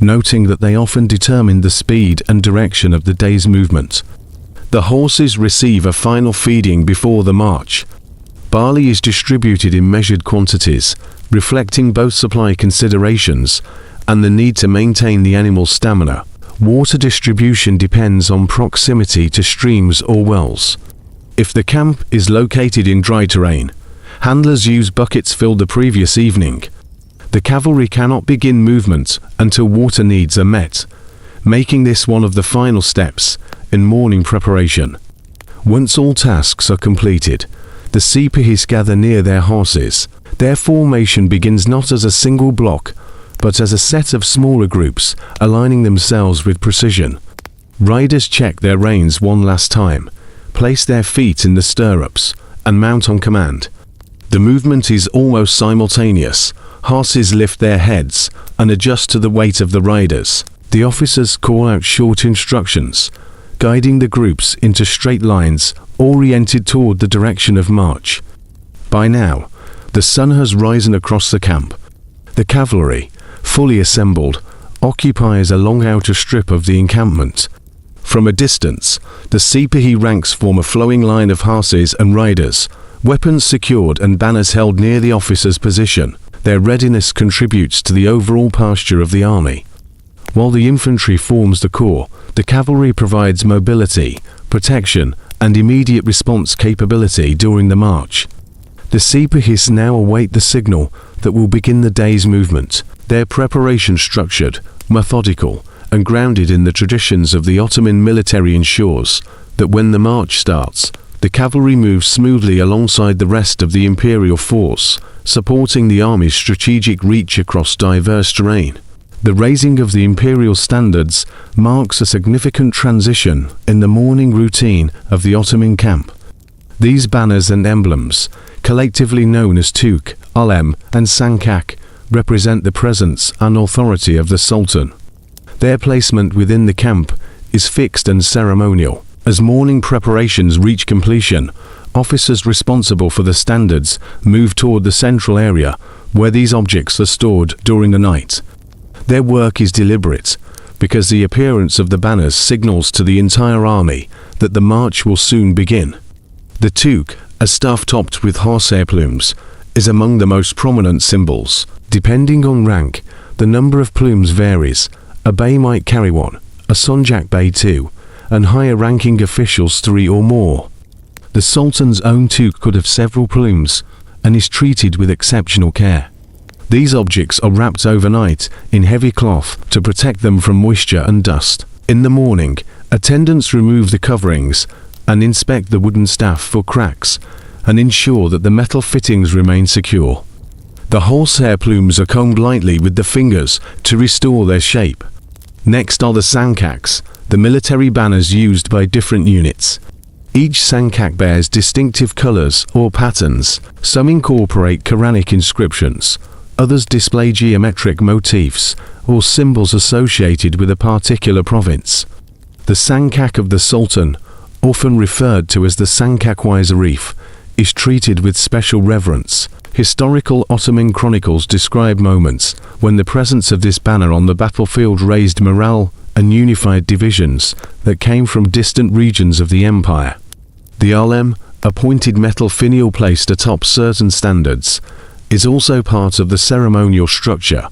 noting that they often determine the speed and direction of the day's movement. The horses receive a final feeding before the march. Barley is distributed in measured quantities, reflecting both supply considerations and the need to maintain the animal's stamina. Water distribution depends on proximity to streams or wells. If the camp is located in dry terrain, handlers use buckets filled the previous evening. The cavalry cannot begin movement until water needs are met, making this one of the final steps in morning preparation. Once all tasks are completed, the sipahis gather near their horses. Their formation begins not as a single block, but as a set of smaller groups, aligning themselves with precision. Riders check their reins one last time, place their feet in the stirrups, and mount on command. The movement is almost simultaneous. Horses lift their heads and adjust to the weight of the riders. The officers call out short instructions, guiding the groups into straight lines oriented toward the direction of march. By now, the sun has risen across the camp. The cavalry, fully assembled, occupies a long outer strip of the encampment. From a distance, the sipahi ranks form a flowing line of horses and riders, weapons secured and banners held near the officer's position. Their readiness contributes to the overall posture of the army. While the infantry forms the core, the cavalry provides mobility, protection, and immediate response capability during the march. The sipahis now await the signal that will begin the day's movement. Their preparation structured, methodical, and grounded in the traditions of the Ottoman military ensures that when the march starts, the cavalry moves smoothly alongside the rest of the imperial force, supporting the army's strategic reach across diverse terrain. The raising of the imperial standards marks a significant transition in the morning routine of the Ottoman camp. These banners and emblems, collectively known as Tuk, Alem, and Sankak, represent the presence and authority of the Sultan. Their placement within the camp is fixed and ceremonial. As morning preparations reach completion, officers responsible for the standards move toward the central area where these objects are stored during the night. Their work is deliberate, because the appearance of the banners signals to the entire army that the march will soon begin. The toque, a staff topped with horsehair plumes, is among the most prominent symbols. Depending on rank, the number of plumes varies. A bey might carry one, a sanjak bey two, and higher-ranking officials 3 or more. The Sultan's own toque could have several plumes and is treated with exceptional care. These objects are wrapped overnight in heavy cloth to protect them from moisture and dust. In the morning, attendants remove the coverings and inspect the wooden staff for cracks and ensure that the metal fittings remain secure. The horsehair plumes are combed lightly with the fingers to restore their shape. Next are the sankaks, the military banners used by different units. Each sankak bears distinctive colors or patterns. Some incorporate Quranic inscriptions, others display geometric motifs or symbols associated with a particular province. The sankak of the Sultan, often referred to as the sankak-i Zarif, is treated with special reverence. Historical Ottoman chronicles describe moments when the presence of this banner on the battlefield raised morale and unified divisions that came from distant regions of the empire. The alem, a pointed metal finial placed atop certain standards, is also part of the ceremonial structure.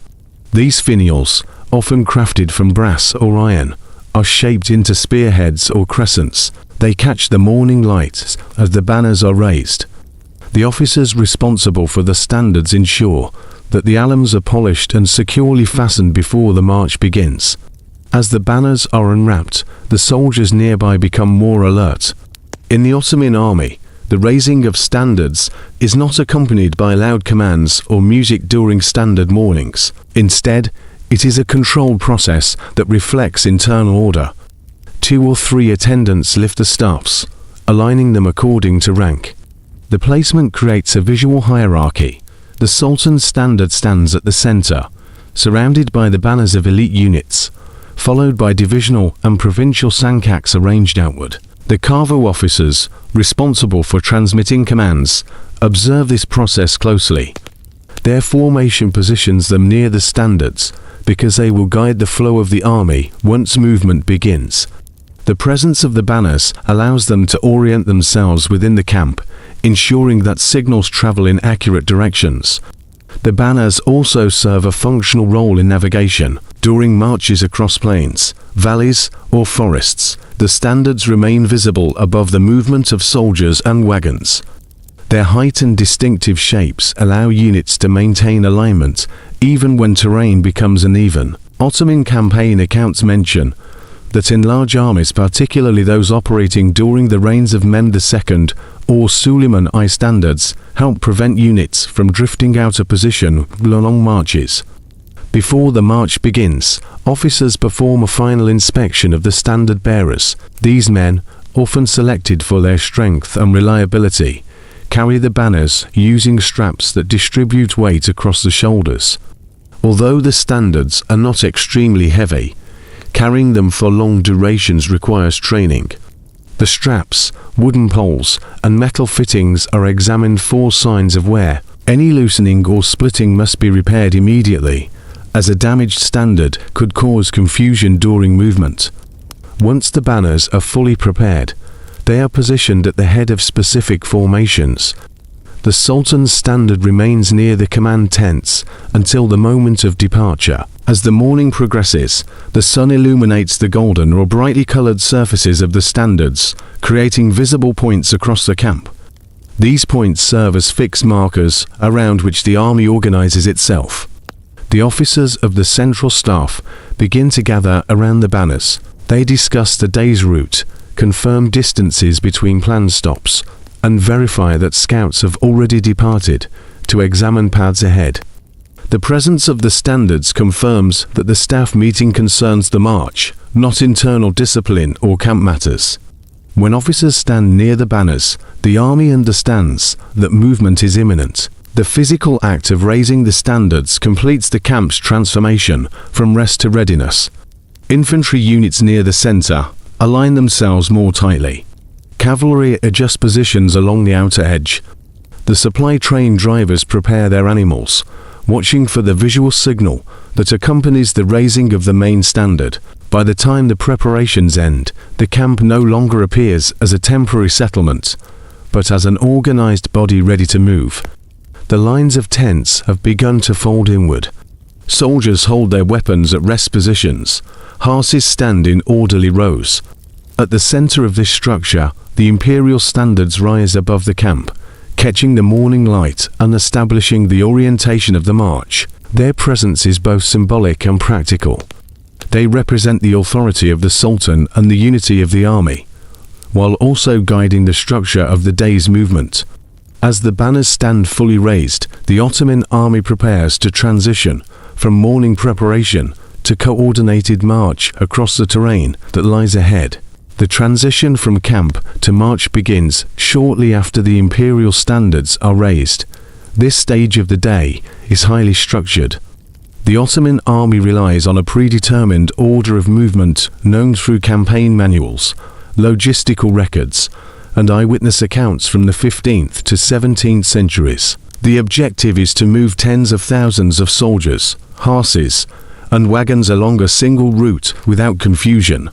These finials, often crafted from brass or iron, are shaped into spearheads or crescents. They catch the morning light as the banners are raised. The officers responsible for the standards ensure that the alems are polished and securely fastened before the march begins. As the banners are unwrapped, the soldiers nearby become more alert. In the Ottoman army, the raising of standards is not accompanied by loud commands or music during standard mornings. Instead, it is a controlled process that reflects internal order. 2 or 3 attendants lift the staffs, aligning them according to rank. The placement creates a visual hierarchy. The Sultan's standard stands at the center, surrounded by the banners of elite units, followed by divisional and provincial sankaks arranged outward. The cavalry officers, responsible for transmitting commands, observe this process closely. Their formation positions them near the standards because they will guide the flow of the army once movement begins. The presence of the banners allows them to orient themselves within the camp, ensuring that signals travel in accurate directions. The banners also serve a functional role in navigation. During marches across plains, valleys, or forests, the standards remain visible above the movement of soldiers and wagons. Their height and distinctive shapes allow units to maintain alignment even when terrain becomes uneven. Ottoman campaign accounts mention that in large armies, particularly those operating during the reigns of Mehmed II or Suleiman I, standards help prevent units from drifting out of position long marches. Before the march begins, officers perform a final inspection of the standard bearers. These men, often selected for their strength and reliability, carry the banners using straps that distribute weight across the shoulders. Although the standards are not extremely heavy, carrying them for long durations requires training. The straps, wooden poles, and metal fittings are examined for signs of wear. Any loosening or splitting must be repaired immediately, as a damaged standard could cause confusion during movement. Once the banners are fully prepared, they are positioned at the head of specific formations. The Sultan's standard remains near the command tents until the moment of departure. As the morning progresses, the sun illuminates the golden or brightly colored surfaces of the standards, creating visible points across the camp. These points serve as fixed markers around which the army organizes itself. The officers of the central staff begin to gather around the banners. They discuss the day's route, confirm distances between planned stops, and verify that scouts have already departed to examine paths ahead. The presence of the standards confirms that the staff meeting concerns the march, not internal discipline or camp matters. When officers stand near the banners, the army understands that movement is imminent. The physical act of raising the standards completes the camp's transformation from rest to readiness. Infantry units near the center align themselves more tightly. Cavalry adjust positions along the outer edge. The supply train drivers prepare their animals, watching for the visual signal that accompanies the raising of the main standard. By the time the preparations end, the camp no longer appears as a temporary settlement, but as an organized body ready to move. The lines of tents have begun to fold inward. Soldiers hold their weapons at rest positions. Horses stand in orderly rows. At the center of this structure, the imperial standards rise above the camp, catching the morning light and establishing the orientation of the march. Their presence is both symbolic and practical. They represent the authority of the Sultan and the unity of the army, while also guiding the structure of the day's movement. As the banners stand fully raised, the Ottoman army prepares to transition from morning preparation to coordinated march across the terrain that lies ahead. The transition from camp to march begins shortly after the imperial standards are raised. This stage of the day is highly structured. The Ottoman army relies on a predetermined order of movement known through campaign manuals, logistical records, and eyewitness accounts from the 15th to 17th centuries. The objective is to move tens of thousands of soldiers, horses, and wagons along a single route without confusion.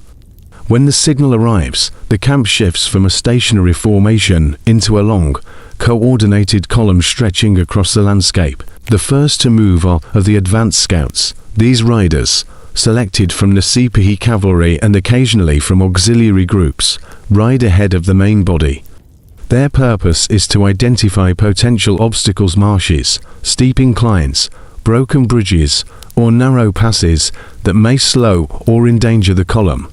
When the signal arrives, the camp shifts from a stationary formation into a long, coordinated column stretching across the landscape. The first to move are the advance scouts. These riders, selected from the sipahi cavalry and occasionally from auxiliary groups, ride ahead of the main body. Their purpose is to identify potential obstacles, marshes, steep inclines, broken bridges, or narrow passes that may slow or endanger the column.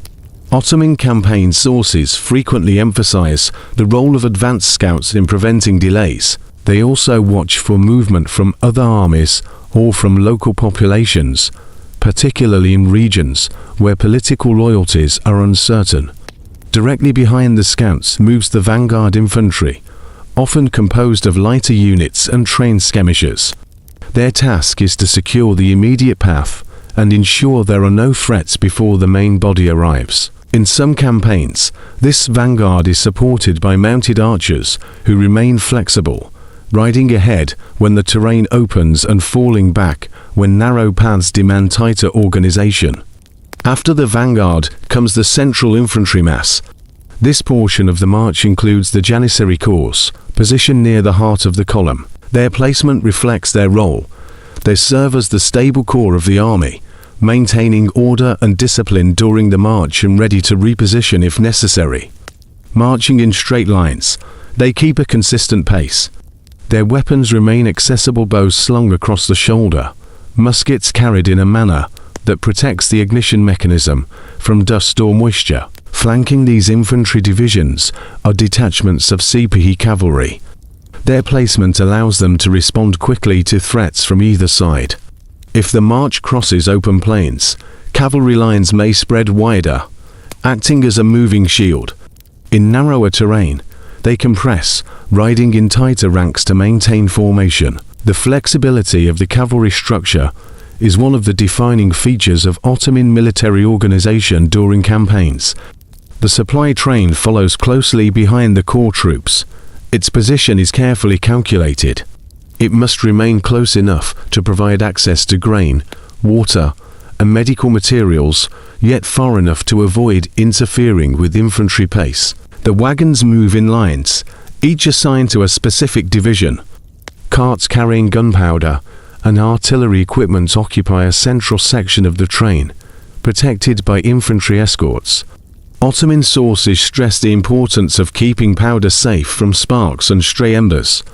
Ottoman campaign sources frequently emphasize the role of advance scouts in preventing delays. They also watch for movement from other armies or from local populations, particularly in regions where political loyalties are uncertain. Directly behind the scouts moves the vanguard infantry, often composed of lighter units and trained skirmishers. Their task is to secure the immediate path and ensure there are no threats before the main body arrives. In some campaigns, this vanguard is supported by mounted archers who remain flexible, riding ahead when the terrain opens and falling back when narrow paths demand tighter organization. After the vanguard comes the central infantry mass. This portion of the march includes the Janissary corps, positioned near the heart of the column. Their placement reflects their role. They serve as the stable core of the army, maintaining order and discipline during the march and ready to reposition if necessary. Marching in straight lines, they keep a consistent pace. Their weapons remain accessible, bows slung across the shoulder, muskets carried in a manner that protects the ignition mechanism from dust or moisture. Flanking these infantry divisions are detachments of sipahi cavalry. Their placement allows them to respond quickly to threats from either side. If the march crosses open plains, cavalry lines may spread wider, acting as a moving shield. In narrower terrain, they compress, riding in tighter ranks to maintain formation. The flexibility of the cavalry structure is one of the defining features of Ottoman military organization during campaigns. The supply train follows closely behind the core troops. Its position is carefully calculated. It must remain close enough to provide access to grain, water, and medical materials, yet far enough to avoid interfering with infantry pace. The wagons move in lines, each assigned to a specific division. Carts carrying gunpowder and artillery equipment occupy a central section of the train, protected by infantry escorts. Ottoman sources stress the importance of keeping powder safe from sparks and stray embers,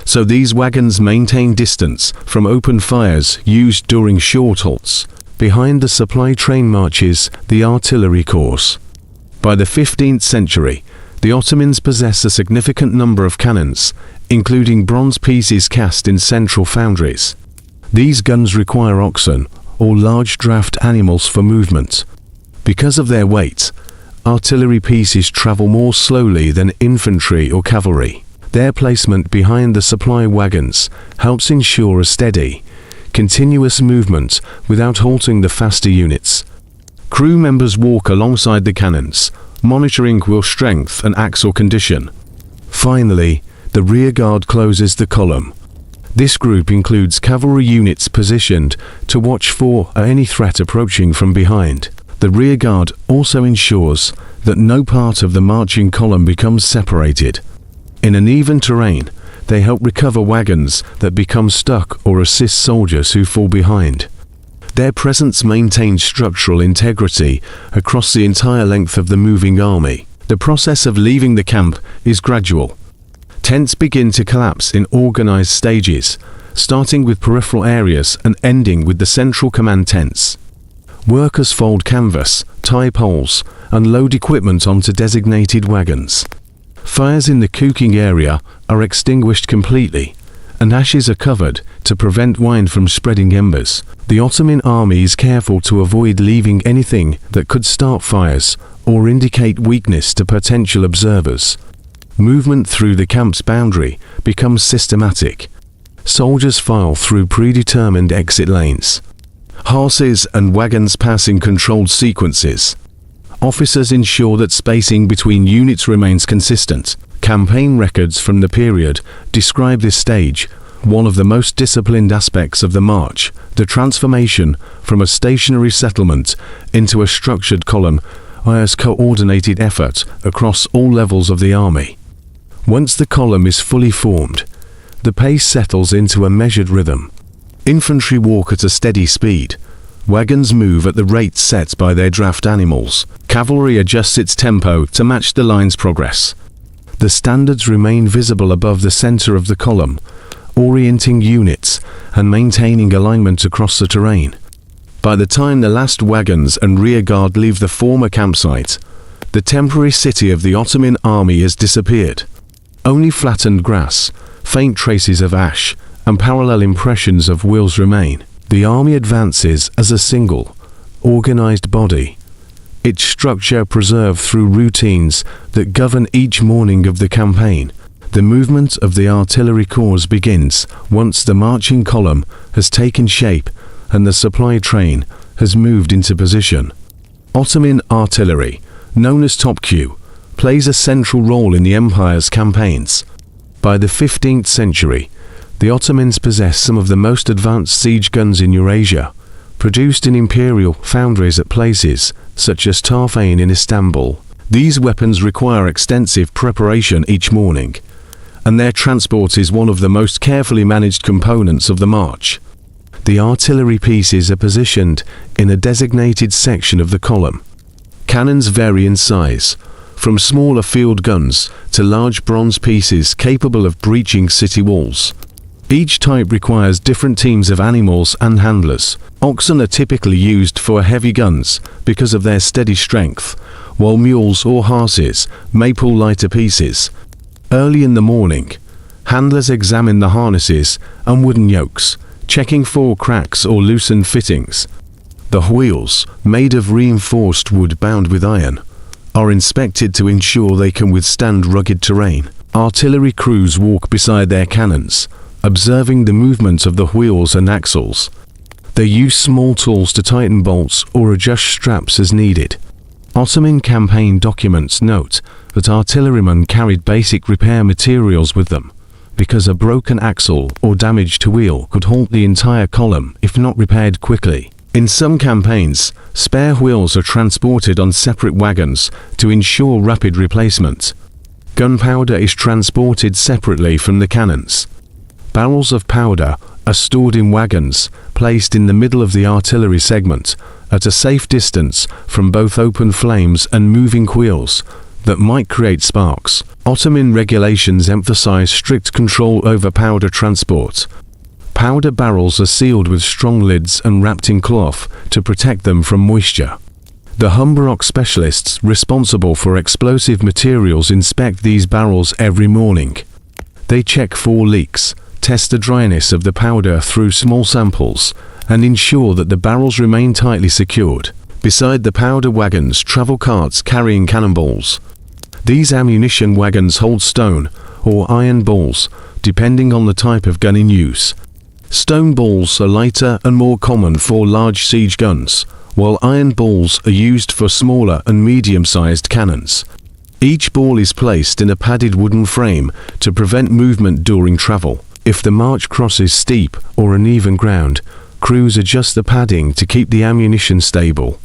so these wagons maintain distance from open fires used during short halts. Behind the supply train marches the artillery corps. By the 15th century, the Ottomans possess a significant number of cannons, including bronze pieces cast in central foundries. These guns require oxen, or large draft animals, for movement. Because of their weight, artillery pieces travel more slowly than infantry or cavalry. Their placement behind the supply wagons helps ensure a steady, continuous movement without halting the faster units. Crew members walk alongside the cannons, monitoring wheel strength and axle condition. Finally, the rear guard closes the column. This group includes cavalry units positioned to watch for any threat approaching from behind. The rear guard also ensures that no part of the marching column becomes separated. In uneven terrain, they help recover wagons that become stuck or assist soldiers who fall behind. Their presence maintains structural integrity across the entire length of the moving army. The process of leaving the camp is gradual. Tents begin to collapse in organized stages, starting with peripheral areas and ending with the central command tents. Workers fold canvas, tie poles, and load equipment onto designated wagons. Fires in the cooking area are extinguished completely, and ashes are covered to prevent wine from spreading embers. The Ottoman army is careful to avoid leaving anything that could start fires or indicate weakness to potential observers. Movement through the camp's boundary becomes systematic. Soldiers file through predetermined exit lanes. Horses and wagons pass in controlled sequences. Officers ensure that spacing between units remains consistent. Campaign records from the period describe this stage, one of the most disciplined aspects of the march. The transformation from a stationary settlement into a structured column requires coordinated effort across all levels of the army. Once the column is fully formed, the pace settles into a measured rhythm. Infantry walk at a steady speed. Wagons move at the rate set by their draft animals. Cavalry adjusts its tempo to match the line's progress. The standards remain visible above the center of the column, orienting units and maintaining alignment across the terrain. By the time the last wagons and rear guard leave the former campsite, the temporary city of the Ottoman army has disappeared. Only flattened grass, faint traces of ash, and parallel impressions of wheels remain. The army advances as a single, organized body, its structure preserved through routines that govern each morning of the campaign. The movement of the artillery corps begins once the marching column has taken shape and the supply train has moved into position. Ottoman artillery, known as top Q, plays a central role in the empire's campaigns. By the 15th century, the Ottomans possessed some of the most advanced siege guns in Eurasia, produced in imperial foundries at places such as Tarfane in Istanbul. These weapons require extensive preparation each morning, and their transport is one of the most carefully managed components of the march. The artillery pieces are positioned in a designated section of the column. Cannons vary in size, from smaller field guns to large bronze pieces capable of breaching city walls. Each type requires different teams of animals and handlers. Oxen are typically used for heavy guns because of their steady strength, while mules or horses may pull lighter pieces. Early in the morning, handlers examine the harnesses and wooden yokes, checking for cracks or loosened fittings. The wheels, made of reinforced wood bound with iron, are inspected to ensure they can withstand rugged terrain. Artillery crews walk beside their cannons, observing the movement of the wheels and axles. They use small tools to tighten bolts or adjust straps as needed. Ottoman campaign documents note that artillerymen carried basic repair materials with them, because a broken axle or damaged wheel could halt the entire column if not repaired quickly. In some campaigns, spare wheels are transported on separate wagons to ensure rapid replacement. Gunpowder is transported separately from the cannons. Barrels of powder are stored in wagons placed in the middle of the artillery segment, at a safe distance from both open flames and moving wheels that might create sparks. Ottoman regulations emphasize strict control over powder transport. Powder barrels are sealed with strong lids and wrapped in cloth to protect them from moisture. The Humberock specialists responsible for explosive materials inspect these barrels every morning. They check for leaks, test the dryness of the powder through small samples, and ensure that the barrels remain tightly secured. Beside the powder wagons travel carts carrying cannonballs. These ammunition wagons hold stone or iron balls, depending on the type of gun in use. Stone balls are lighter and more common for large siege guns, while iron balls are used for smaller and medium-sized cannons. Each ball is placed in a padded wooden frame to prevent movement during travel. If the march crosses steep or uneven ground, crews adjust the padding to keep the ammunition stable.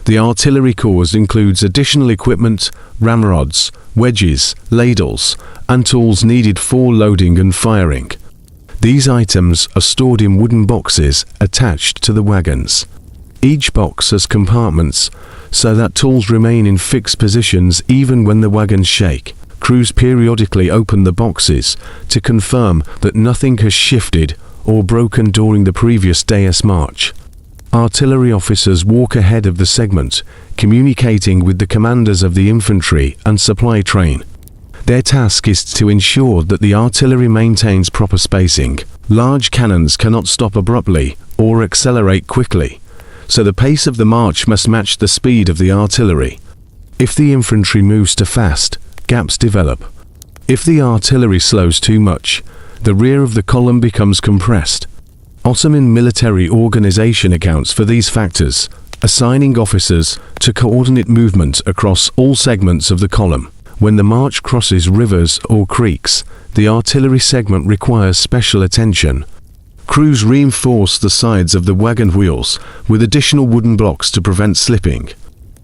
The artillery corps includes additional equipment, ramrods, wedges, ladles, and tools needed for loading and firing. These items are stored in wooden boxes attached to the wagons. Each box has compartments, so that tools remain in fixed positions even when the wagons shake. Crews periodically open the boxes to confirm that nothing has shifted or broken during the previous day's march. Artillery officers walk ahead of the segment, communicating with the commanders of the infantry and supply train. Their task is to ensure that the artillery maintains proper spacing. Large cannons cannot stop abruptly or accelerate quickly, so the pace of the march must match the speed of the artillery. If the infantry moves too fast, gaps develop. If the artillery slows too much, the rear of the column becomes compressed. Ottoman military organization accounts for these factors, assigning officers to coordinate movement across all segments of the column. When the march crosses rivers or creeks, the artillery segment requires special attention. Crews reinforce the sides of the wagon wheels with additional wooden blocks to prevent slipping.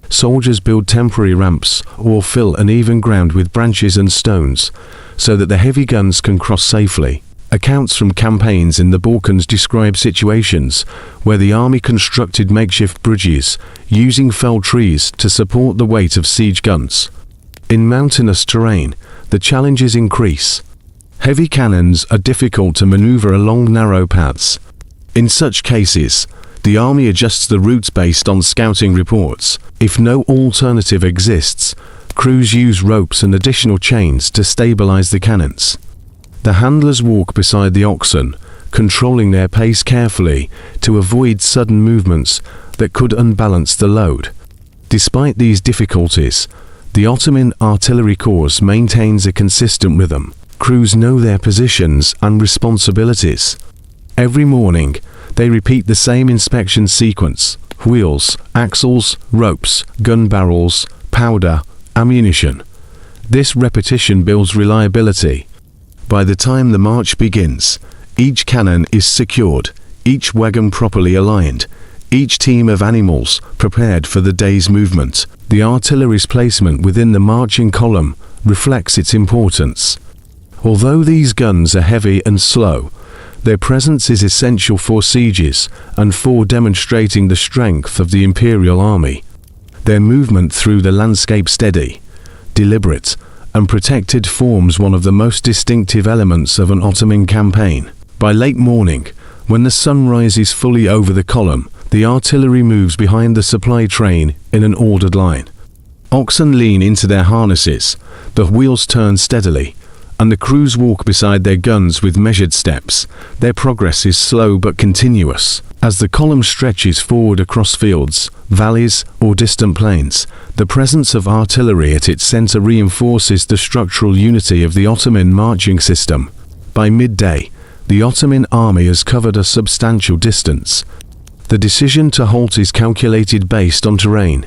Soldiers build temporary ramps or fill uneven ground with branches and stones so that the heavy guns can cross safely. Accounts from campaigns in the Balkans describe situations where the army constructed makeshift bridges using felled trees to support the weight of siege guns. In mountainous terrain, the challenges increase. Heavy cannons are difficult to maneuver along narrow paths. In such cases, the army adjusts the routes based on scouting reports. If no alternative exists, crews use ropes and additional chains to stabilize the cannons. The handlers walk beside the oxen, controlling their pace carefully to avoid sudden movements that could unbalance the load. Despite these difficulties, the Ottoman artillery corps maintains a consistent rhythm. Crews know their positions and responsibilities. Every morning, they repeat the same inspection sequence: wheels, axles, ropes, gun barrels, powder, ammunition. This repetition builds reliability. By the time the march begins, each cannon is secured, each wagon properly aligned, each team of animals prepared for the day's movement. The artillery's placement within the marching column reflects its importance. Although these guns are heavy and slow, their presence is essential for sieges and for demonstrating the strength of the imperial army. Their movement through the landscape steady, deliberate, and protected forms one of the most distinctive elements of an Ottoman campaign. By late morning, when the sun rises fully over the column, the artillery moves behind the supply train in an ordered line. Oxen lean into their harnesses, the wheels turn steadily, and the crews walk beside their guns with measured steps. Their progress is slow but continuous. As the column stretches forward across fields, valleys, or distant plains, the presence of artillery at its center reinforces the structural unity of the Ottoman marching system. By midday, the Ottoman army has covered a substantial distance. The decision to halt is calculated based on terrain,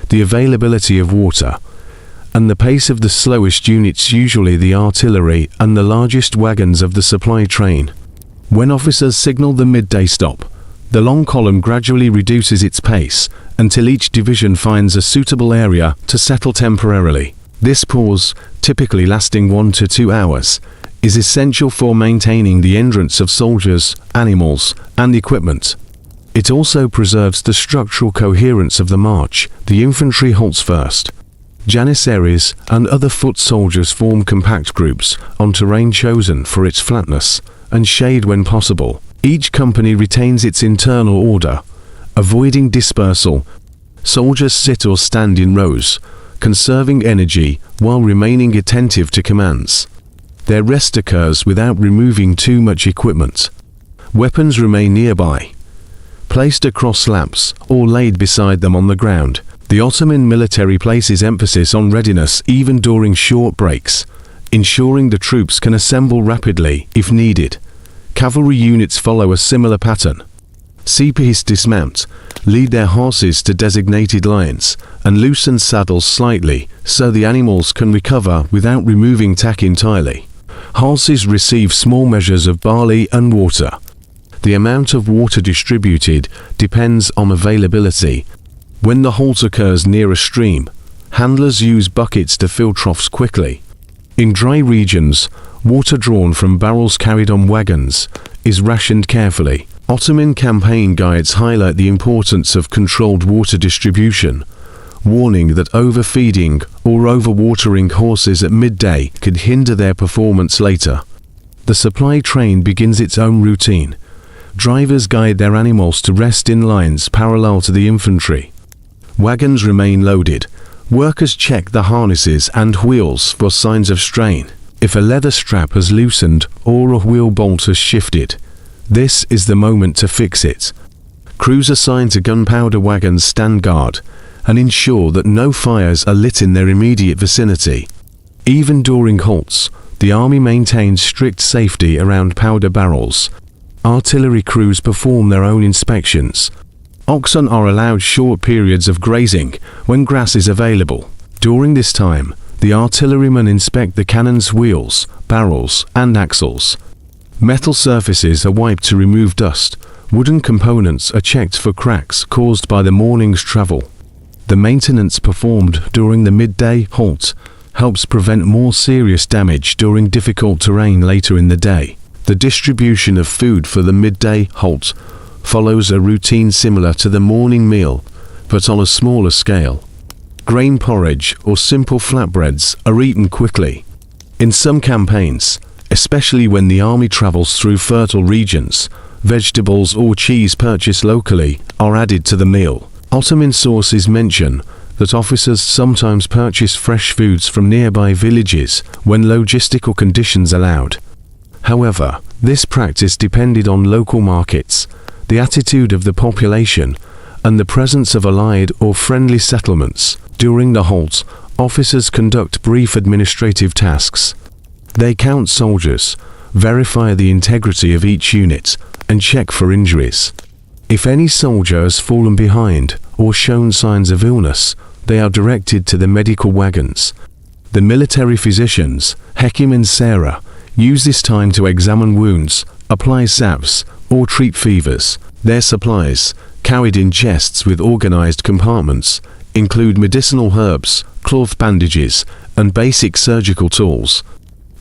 the availability of water, and the pace of the slowest units, usually the artillery and the largest wagons of the supply train. When officers signal the midday stop, the long column gradually reduces its pace until each division finds a suitable area to settle temporarily. This pause, typically lasting 1 to 2 hours, is essential for maintaining the endurance of soldiers, animals, and equipment. It also preserves the structural coherence of the march. The infantry halts first. Janissaries and other foot soldiers form compact groups on terrain chosen for its flatness and shade when possible. Each company retains its internal order, avoiding dispersal. Soldiers sit or stand in rows, conserving energy while remaining attentive to commands. Their rest occurs without removing too much equipment. Weapons remain nearby, placed across laps or laid beside them on the ground. The Ottoman military places emphasis on readiness even during short breaks, ensuring the troops can assemble rapidly if needed. Cavalry units follow a similar pattern. Sipahis dismount, lead their horses to designated lines, and loosen saddles slightly so the animals can recover without removing tack entirely. Horses receive small measures of barley and water. The amount of water distributed depends on availability. When the halt occurs near a stream, handlers use buckets to fill troughs quickly. In dry regions, water drawn from barrels carried on wagons is rationed carefully. Ottoman campaign guides highlight the importance of controlled water distribution, warning that overfeeding or overwatering horses at midday could hinder their performance later. The supply train begins its own routine. Drivers guide their animals to rest in lines parallel to the infantry. Wagons remain loaded. Workers check the harnesses and wheels for signs of strain. If a leather strap has loosened or a wheel bolt has shifted, this is the moment to fix it. Crews assigned to gunpowder wagons stand guard and ensure that no fires are lit in their immediate vicinity. Even during halts, the army maintains strict safety around powder barrels. Artillery crews perform their own inspections. Oxen are allowed short periods of grazing when grass is available. During this time, the artillerymen inspect the cannon's wheels, barrels, and axles. Metal surfaces are wiped to remove dust. Wooden components are checked for cracks caused by the morning's travel. The maintenance performed during the midday halt helps prevent more serious damage during difficult terrain later in the day. The distribution of food for the midday halt follows a routine similar to the morning meal, but on a smaller scale. Grain porridge or simple flatbreads are eaten quickly. In some campaigns, especially when the army travels through fertile regions, vegetables or cheese purchased locally are added to the meal. Ottoman sources mention that officers sometimes purchase fresh foods from nearby villages when logistical conditions allowed. However, this practice depended on local markets, the attitude of the population, and the presence of allied or friendly settlements. During the halt, officers conduct brief administrative tasks. They count soldiers, verify the integrity of each unit, and check for injuries. If any soldier has fallen behind or shown signs of illness, they are directed to the medical wagons. The military physicians, Hekim and Sarah, use this time to examine wounds, apply salves, or treat fevers. Their supplies, carried in chests with organized compartments, include medicinal herbs, cloth bandages, and basic surgical tools.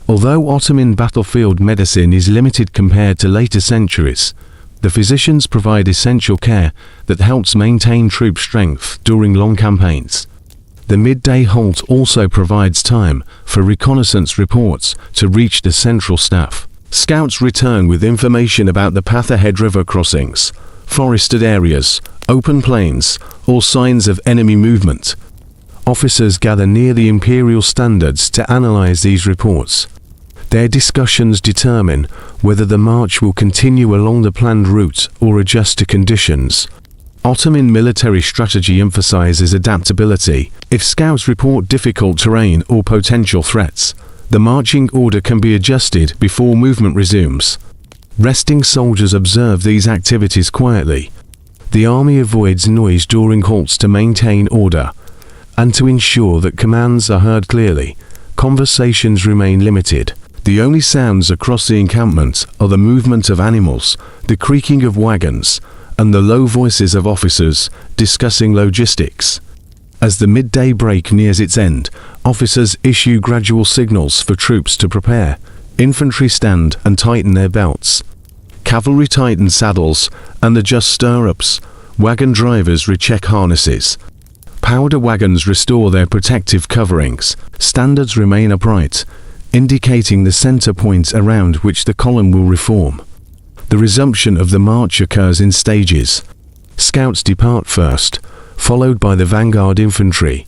Although Ottoman battlefield medicine is limited compared to later centuries, the physicians provide essential care that helps maintain troop strength during long campaigns. The midday halt also provides time for reconnaissance reports to reach the central staff. Scouts return with information about the path ahead, river crossings, forested areas, open plains, or signs of enemy movement. Officers gather near the imperial standards to analyze these reports. Their discussions determine whether the march will continue along the planned route or adjust to conditions. Ottoman military strategy emphasizes adaptability. If scouts report difficult terrain or potential threats, the marching order can be adjusted before movement resumes. Resting soldiers observe these activities quietly. The army avoids noise during halts to maintain order, and to ensure that commands are heard clearly. Conversations remain limited. The only sounds across the encampment are the movement of animals, the creaking of wagons, and the low voices of officers discussing logistics. As the midday break nears its end, officers issue gradual signals for troops to prepare. Infantry stand and tighten their belts. Cavalry tighten saddles and adjust stirrups. Wagon drivers recheck harnesses. Powder wagons restore their protective coverings. Standards remain upright, indicating the center point around which the column will reform. The resumption of the march occurs in stages. Scouts depart first, followed by the vanguard infantry.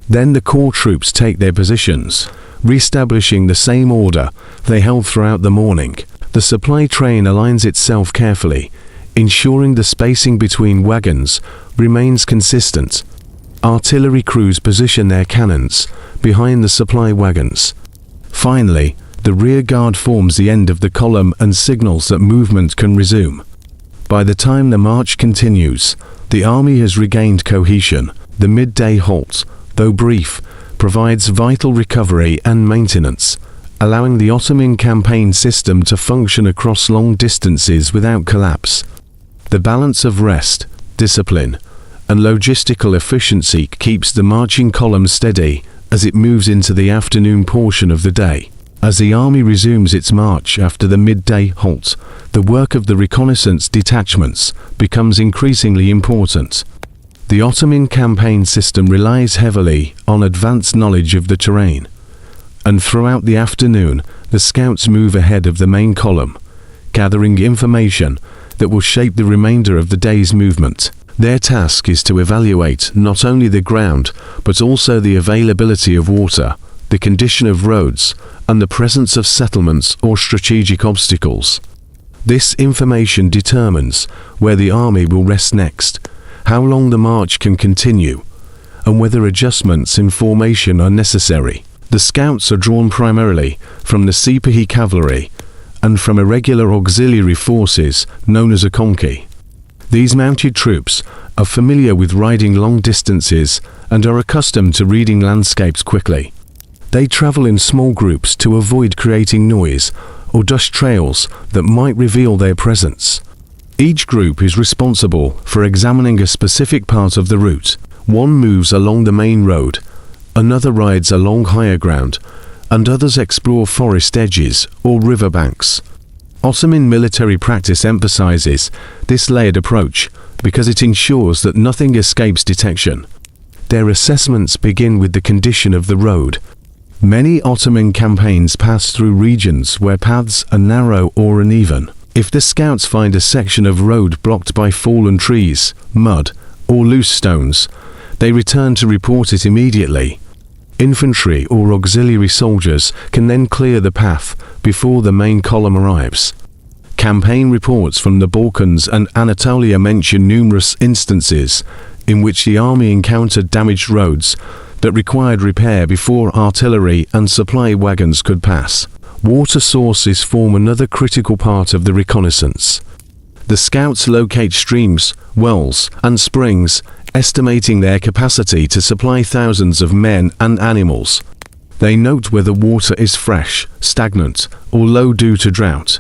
Then the core troops take their positions, re-establishing the same order they held throughout the morning. The supply train aligns itself carefully, ensuring the spacing between wagons remains consistent. Artillery crews position their cannons behind the supply wagons. Finally, the rear guard forms the end of the column and signals that movement can resume. By the time the march continues, the army has regained cohesion. The midday halt, though brief, provides vital recovery and maintenance, allowing the Ottoman campaign system to function across long distances without collapse. The balance of rest, discipline, and logistical efficiency keeps the marching column steady as it moves into the afternoon portion of the day. As the army resumes its march after the midday halt, the work of the reconnaissance detachments becomes increasingly important. The Ottoman campaign system relies heavily on advanced knowledge of the terrain, and throughout the afternoon, the scouts move ahead of the main column, gathering information that will shape the remainder of the day's movement. Their task is to evaluate not only the ground, but also the availability of water, the condition of roads, and the presence of settlements or strategic obstacles. This information determines where the army will rest next, how long the march can continue, and whether adjustments in formation are necessary. The scouts are drawn primarily from the sipahi cavalry and from irregular auxiliary forces known as a conki. These mounted troops are familiar with riding long distances and are accustomed to reading landscapes quickly. They travel in small groups to avoid creating noise or dust trails that might reveal their presence. Each group is responsible for examining a specific part of the route. One moves along the main road, another rides along higher ground, and others explore forest edges or river banks. Ottoman military practice emphasizes this layered approach because it ensures that nothing escapes detection. Their assessments begin with the condition of the road. Many Ottoman campaigns pass through regions where paths are narrow or uneven. If the scouts find a section of road blocked by fallen trees, mud, or loose stones, they return to report it immediately. Infantry or auxiliary soldiers can then clear the path before the main column arrives. Campaign reports from the Balkans and Anatolia mention numerous instances in which the army encountered damaged roads that required repair before artillery and supply wagons could pass. Water sources form another critical part of the reconnaissance. The scouts locate streams, wells, and springs, estimating their capacity to supply thousands of men and animals. They note whether water is fresh, stagnant, or low due to drought.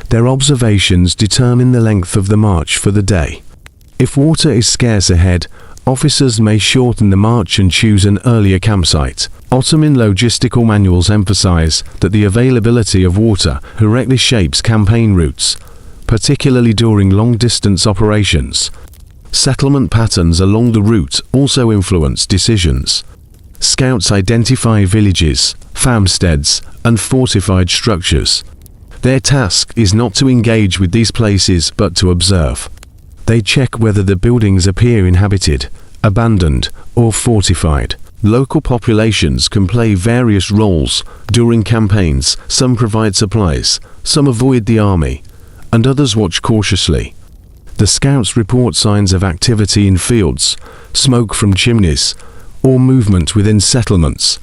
Their observations determine the length of the march for the day. If water is scarce ahead, officers may shorten the march and choose an earlier campsite. Ottoman logistical manuals emphasize that the availability of water directly shapes campaign routes, particularly during long-distance operations. Settlement patterns along the route also influence decisions. Scouts identify villages, farmsteads, and fortified structures. Their task is not to engage with these places but to observe. They check whether the buildings appear inhabited, abandoned, or fortified. Local populations can play various roles during campaigns. Some provide supplies, some avoid the army, and others watch cautiously. The scouts report signs of activity in fields, smoke from chimneys, or movement within settlements.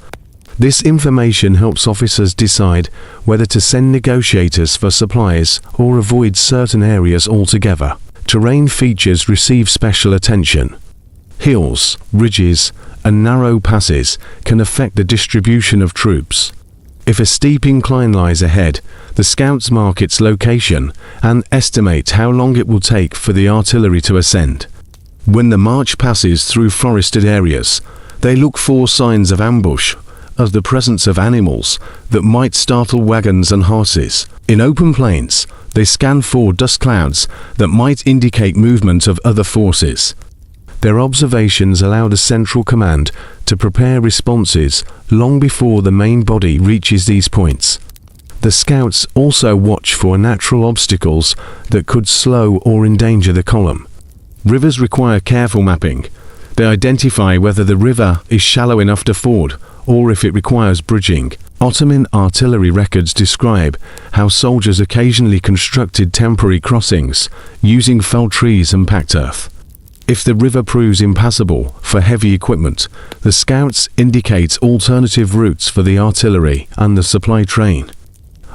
This information helps officers decide whether to send negotiators for supplies or avoid certain areas altogether. Terrain features receive special attention. Hills, ridges, and narrow passes can affect the distribution of troops. If a steep incline lies ahead, the scouts mark its location and estimate how long it will take for the artillery to ascend. When the march passes through forested areas, they look for signs of ambush, as the presence of animals that might startle wagons and horses. In open plains, they scan for dust clouds that might indicate movement of other forces. Their observations allow the central command to prepare responses long before the main body reaches these points. The scouts also watch for natural obstacles that could slow or endanger the column. Rivers require careful mapping. They identify whether the river is shallow enough to ford or if it requires bridging. Ottoman artillery records describe how soldiers occasionally constructed temporary crossings using felled trees and packed earth. If the river proves impassable for heavy equipment, the scouts indicate alternative routes for the artillery and the supply train.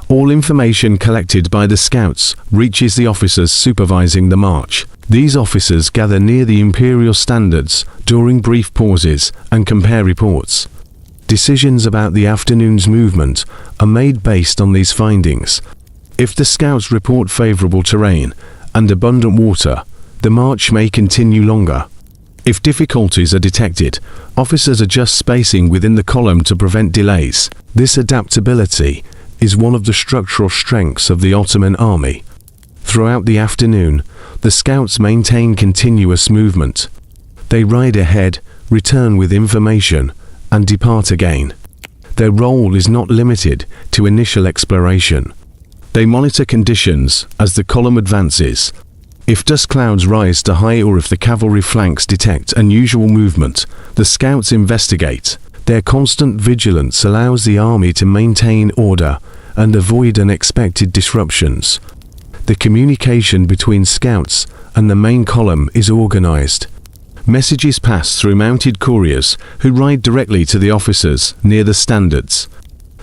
All information collected by the scouts reaches the officers supervising the march. These officers gather near the imperial standards during brief pauses and compare reports. Decisions about the afternoon's movement are made based on these findings. If the scouts report favorable terrain and abundant water, the march may continue longer. If difficulties are detected, officers adjust spacing within the column to prevent delays. This adaptability is one of the structural strengths of the Ottoman army. Throughout the afternoon, the scouts maintain continuous movement. They ride ahead, return with information, and depart again. Their role is not limited to initial exploration. They monitor conditions as the column advances. If dust clouds rise to high or if the cavalry flanks detect unusual movement, the scouts investigate. Their constant vigilance allows the army to maintain order and avoid unexpected disruptions. The communication between scouts and the main column is organized. Messages pass through mounted couriers who ride directly to the officers near the standards.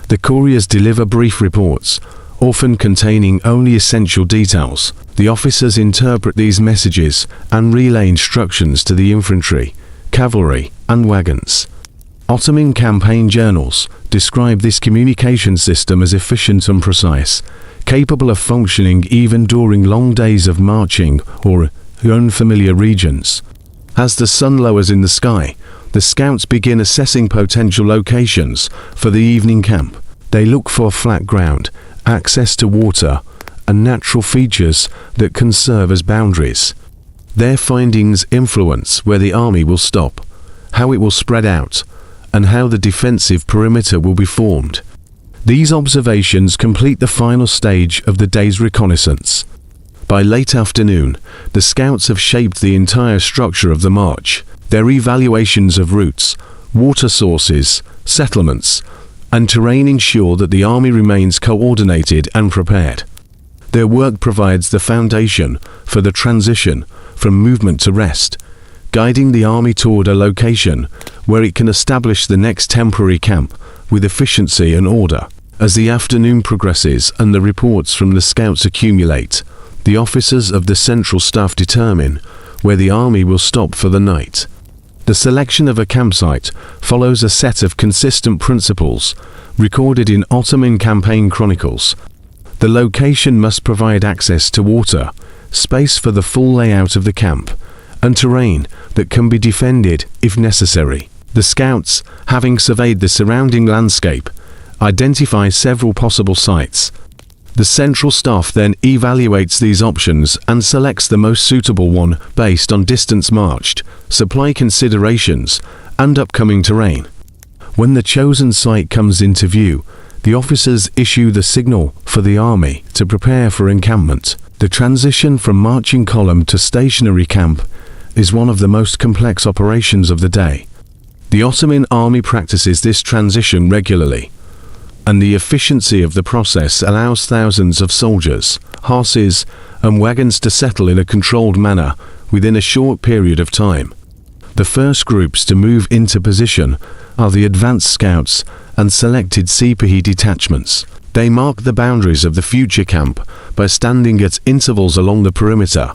The couriers deliver brief reports, often containing only essential details. The officers interpret these messages and relay instructions to the infantry, cavalry, and wagons. Ottoman campaign journals describe this communication system as efficient and precise, capable of functioning even during long days of marching or unfamiliar regions. As the sun lowers in the sky, the scouts begin assessing potential locations for the evening camp. They look for flat ground, access to water, and natural features that can serve as boundaries. Their findings influence where the army will stop, how it will spread out, and how the defensive perimeter will be formed. These observations complete the final stage of the day's reconnaissance. By late afternoon, the scouts have shaped the entire structure of the march. Their evaluations of routes, water sources, settlements, and terrain ensure that the army remains coordinated and prepared. Their work provides the foundation for the transition from movement to rest, guiding the army toward a location where it can establish the next temporary camp with efficiency and order. As the afternoon progresses and the reports from the scouts accumulate, the officers of the central staff determine where the army will stop for the night. The selection of a campsite follows a set of consistent principles recorded in Ottoman campaign chronicles. The location must provide access to water, space for the full layout of the camp, and terrain that can be defended if necessary. The scouts, having surveyed the surrounding landscape, identify several possible sites. The central staff then evaluates these options and selects the most suitable one based on distance marched, supply considerations, and upcoming terrain. When the chosen site comes into view, the officers issue the signal for the army to prepare for encampment. The transition from marching column to stationary camp is one of the most complex operations of the day. The Ottoman army practices this transition regularly, and the efficiency of the process allows thousands of soldiers, horses, and wagons to settle in a controlled manner within a short period of time. The first groups to move into position are the advanced scouts and selected sipahi detachments. They mark the boundaries of the future camp by standing at intervals along the perimeter.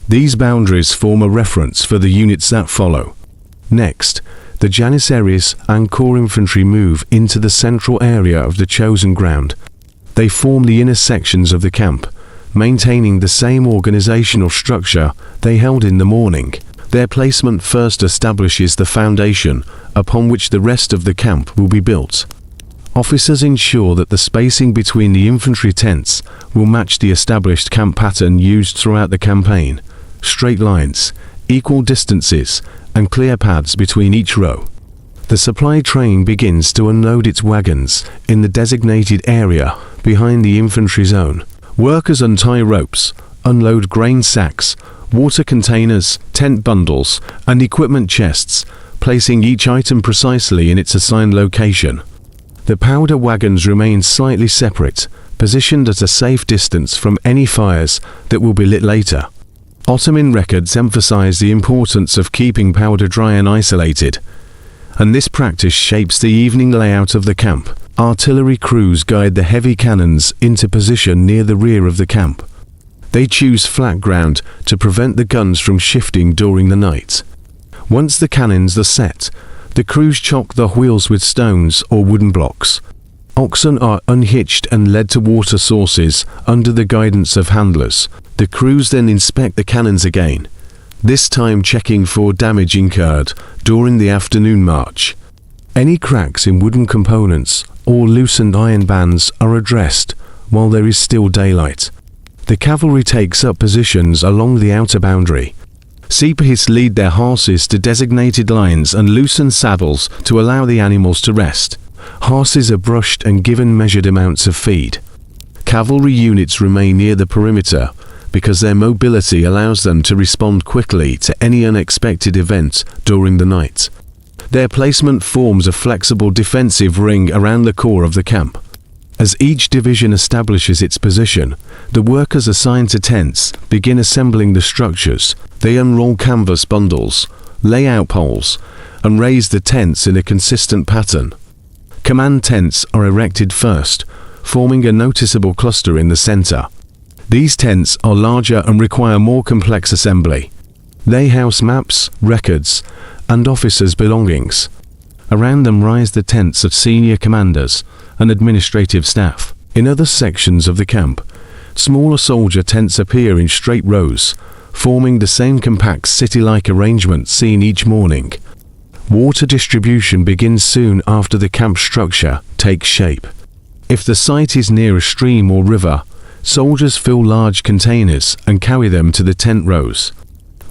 These boundaries form a reference for the units that follow. Next, the Janissaries and corps infantry move into the central area of the chosen ground. They form the inner sections of the camp, maintaining the same organizational structure they held in the morning. Their placement first establishes the foundation upon which the rest of the camp will be built. Officers ensure that the spacing between the infantry tents will match the established camp pattern used throughout the campaign: straight lines, equal distances, and clear paths between each row. The supply train begins to unload its wagons in the designated area behind the infantry zone. Workers untie ropes, unload grain sacks, water containers, tent bundles, and equipment chests, placing each item precisely in its assigned location. The powder wagons remain slightly separate, positioned at a safe distance from any fires that will be lit later. Ottoman records emphasize the importance of keeping powder dry and isolated, and this practice shapes the evening layout of the camp. Artillery crews guide the heavy cannons into position near the rear of the camp. They choose flat ground to prevent the guns from shifting during the night. Once the cannons are set, The crews chock the wheels with stones or wooden blocks. Oxen are unhitched and led to water sources under the guidance of handlers. The crews then inspect the cannons again, this time checking for damage incurred during the afternoon march. Any cracks in wooden components or loosened iron bands are addressed while there is still daylight. The cavalry takes up positions along the outer boundary. Sipahis lead their horses to designated lines and loosen saddles to allow the animals to rest. Horses are brushed and given measured amounts of feed. Cavalry units remain near the perimeter because their mobility allows them to respond quickly to any unexpected event during the night. Their placement forms a flexible defensive ring around the core of the camp. As each division establishes its position, the workers assigned to tents begin assembling the structures. They unroll canvas bundles, lay out poles, and raise the tents in a consistent pattern. Command tents are erected first, forming a noticeable cluster in the center. These tents are larger and require more complex assembly. They house maps, records, and officers' belongings. Around them rise the tents of senior commanders and administrative staff. In other sections of the camp, smaller soldier tents appear in straight rows, forming the same compact city-like arrangement seen each morning. Water distribution begins soon after the camp structure takes shape. If the site is near a stream or river, soldiers fill large containers and carry them to the tent rows.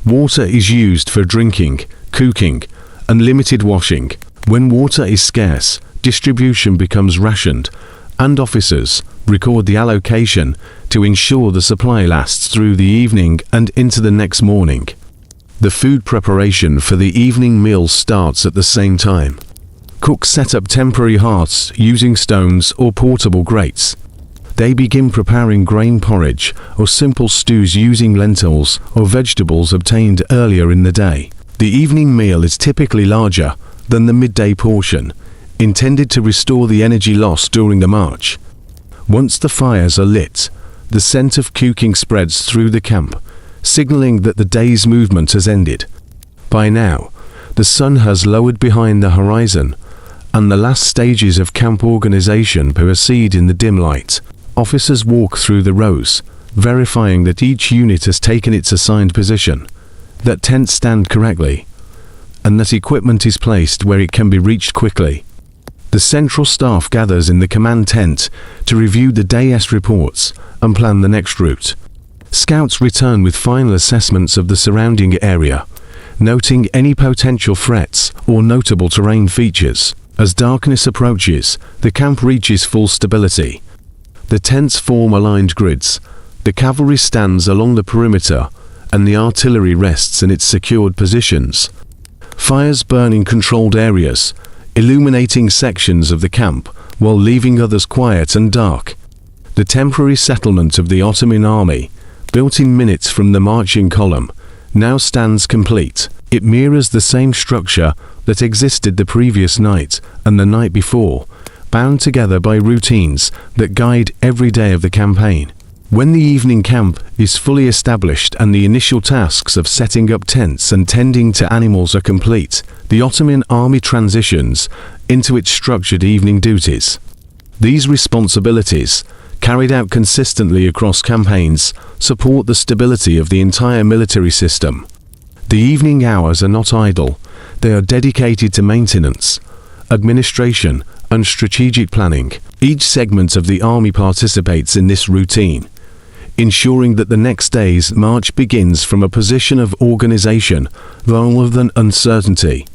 Water is used for drinking, cooking, and limited washing. When water is scarce, distribution becomes rationed, and officers record the allocation to ensure the supply lasts through the evening and into the next morning. The food preparation for the evening meal starts at the same time. Cooks set up temporary hearths using stones or portable grates. They begin preparing grain porridge or simple stews using lentils or vegetables obtained earlier in the day. The evening meal is typically larger than the midday portion, intended to restore the energy lost during the march. Once the fires are lit, the scent of cooking spreads through the camp, signaling that the day's movement has ended. By now, the sun has lowered behind the horizon, and the last stages of camp organization proceed in the dim light. Officers walk through the rows, verifying that each unit has taken its assigned position, that tents stand correctly, and that equipment is placed where it can be reached quickly. The central staff gathers in the command tent to review the day's reports and plan the next route. Scouts return with final assessments of the surrounding area, noting any potential threats or notable terrain features. As darkness approaches, the camp reaches full stability. The tents form aligned grids, the cavalry stands along the perimeter, and the artillery rests in its secured positions. Fires burn in controlled areas, illuminating sections of the camp while leaving others quiet and dark. The temporary settlement of the Ottoman army, built in minutes from the marching column, now stands complete. It mirrors the same structure that existed the previous night and the night before, bound together by routines that guide every day of the campaign. When the evening camp is fully established and the initial tasks of setting up tents and tending to animals are complete, the Ottoman army transitions into its structured evening duties. These responsibilities, carried out consistently across campaigns, support the stability of the entire military system. The evening hours are not idle. They are dedicated to maintenance, administration, and strategic planning. Each segment of the army participates in this routine, ensuring that the next day's march begins from a position of organization rather than uncertainty.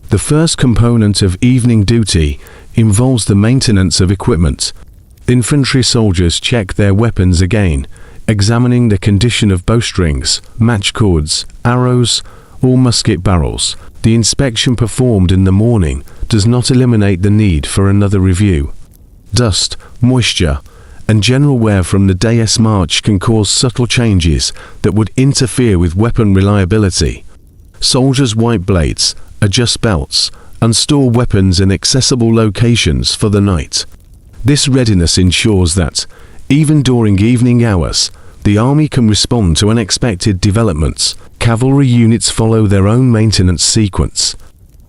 The first component of evening duty involves the maintenance of equipment. Infantry soldiers check their weapons again, examining the condition of bowstrings, match cords, arrows, or musket barrels. The inspection performed in the morning does not eliminate the need for another review. Dust, moisture, and general wear from the day's march can cause subtle changes that would interfere with weapon reliability. Soldiers wipe blades, adjust belts, and store weapons in accessible locations for the night. This readiness ensures that, even during evening hours, the army can respond to unexpected developments. Cavalry units follow their own maintenance sequence.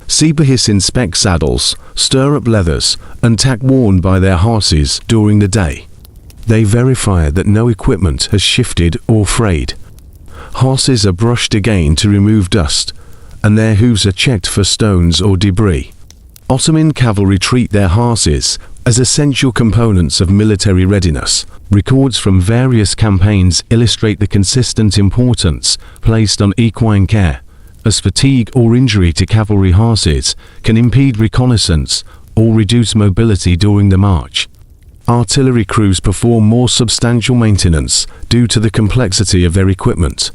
Sipahis inspect saddles, stirrup leathers, and tack worn by their horses during the day. They verify that no equipment has shifted or frayed. Horses are brushed again to remove dust, and their hooves are checked for stones or debris. Ottoman cavalry treat their horses as essential components of military readiness. Records from various campaigns illustrate the consistent importance placed on equine care, as fatigue or injury to cavalry horses can impede reconnaissance or reduce mobility during the march. Artillery crews perform more substantial maintenance due to the complexity of their equipment.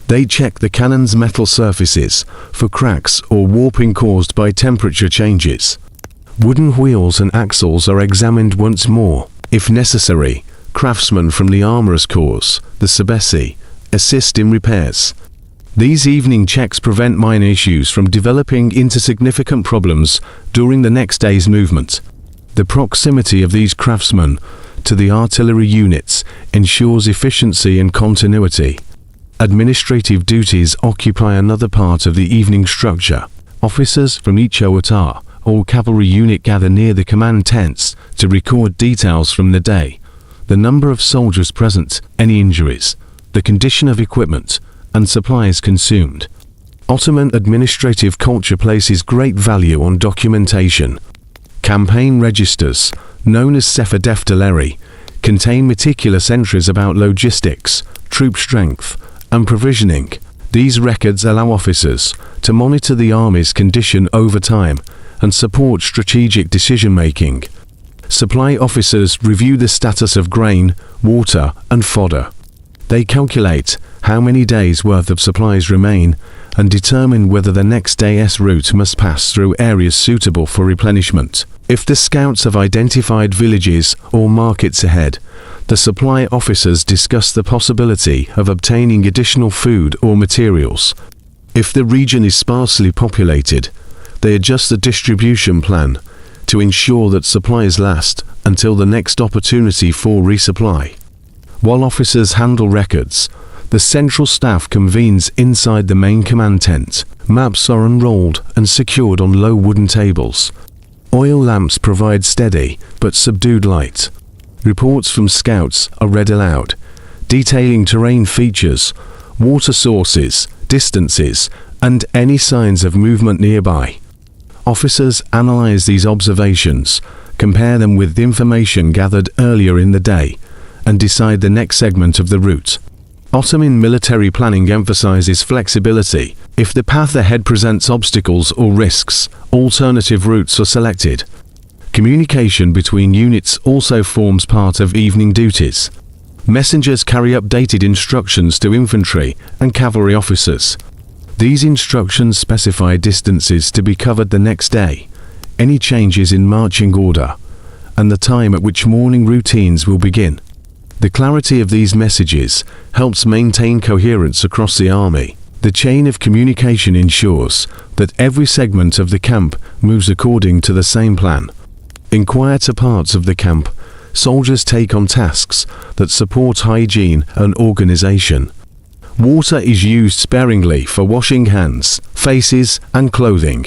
They check the cannon's metal surfaces for cracks or warping caused by temperature changes. Wooden wheels and axles are examined once more. If necessary, craftsmen from the armorers' corps, the sipahi, assist in repairs. These evening checks prevent minor issues from developing into significant problems during the next day's movement. The proximity of these craftsmen to the artillery units ensures efficiency and continuity. Administrative duties occupy another part of the evening structure. Officers from each OTA or cavalry unit gather near the command tents to record details from the day, the number of soldiers present, any injuries, the condition of equipment, and supplies consumed. Ottoman administrative culture places great value on documentation. Campaign registers, known as sefer contain meticulous entries about logistics, troop strength, and provisioning. These records allow officers to monitor the army's condition over time and support strategic decision-making. Supply officers review the status of grain, water, and fodder. They calculate how many days' worth of supplies remain and determine whether the next day's route must pass through areas suitable for replenishment. If the scouts have identified villages or markets ahead, the supply officers discuss the possibility of obtaining additional food or materials. If the region is sparsely populated, they adjust the distribution plan to ensure that supplies last until the next opportunity for resupply. While officers handle records, the central staff convenes inside the main command tent. Maps are unrolled and secured on low wooden tables. Oil lamps provide steady but subdued light. Reports from scouts are read aloud, detailing terrain features, water sources, distances, and any signs of movement nearby. Officers analyze these observations, compare them with information gathered earlier in the day, and decide the next segment of the route. Ottoman military planning emphasizes flexibility. If the path ahead presents obstacles or risks, alternative routes are selected. Communication between units also forms part of evening duties. Messengers carry updated instructions to infantry and cavalry officers. These instructions specify distances to be covered the next day, any changes in marching order, and the time at which morning routines will begin. The clarity of these messages helps maintain coherence across the army. The chain of communication ensures that every segment of the camp moves according to the same plan. In quieter parts of the camp, soldiers take on tasks that support hygiene and organization. Water is used sparingly for washing hands, faces, and clothing.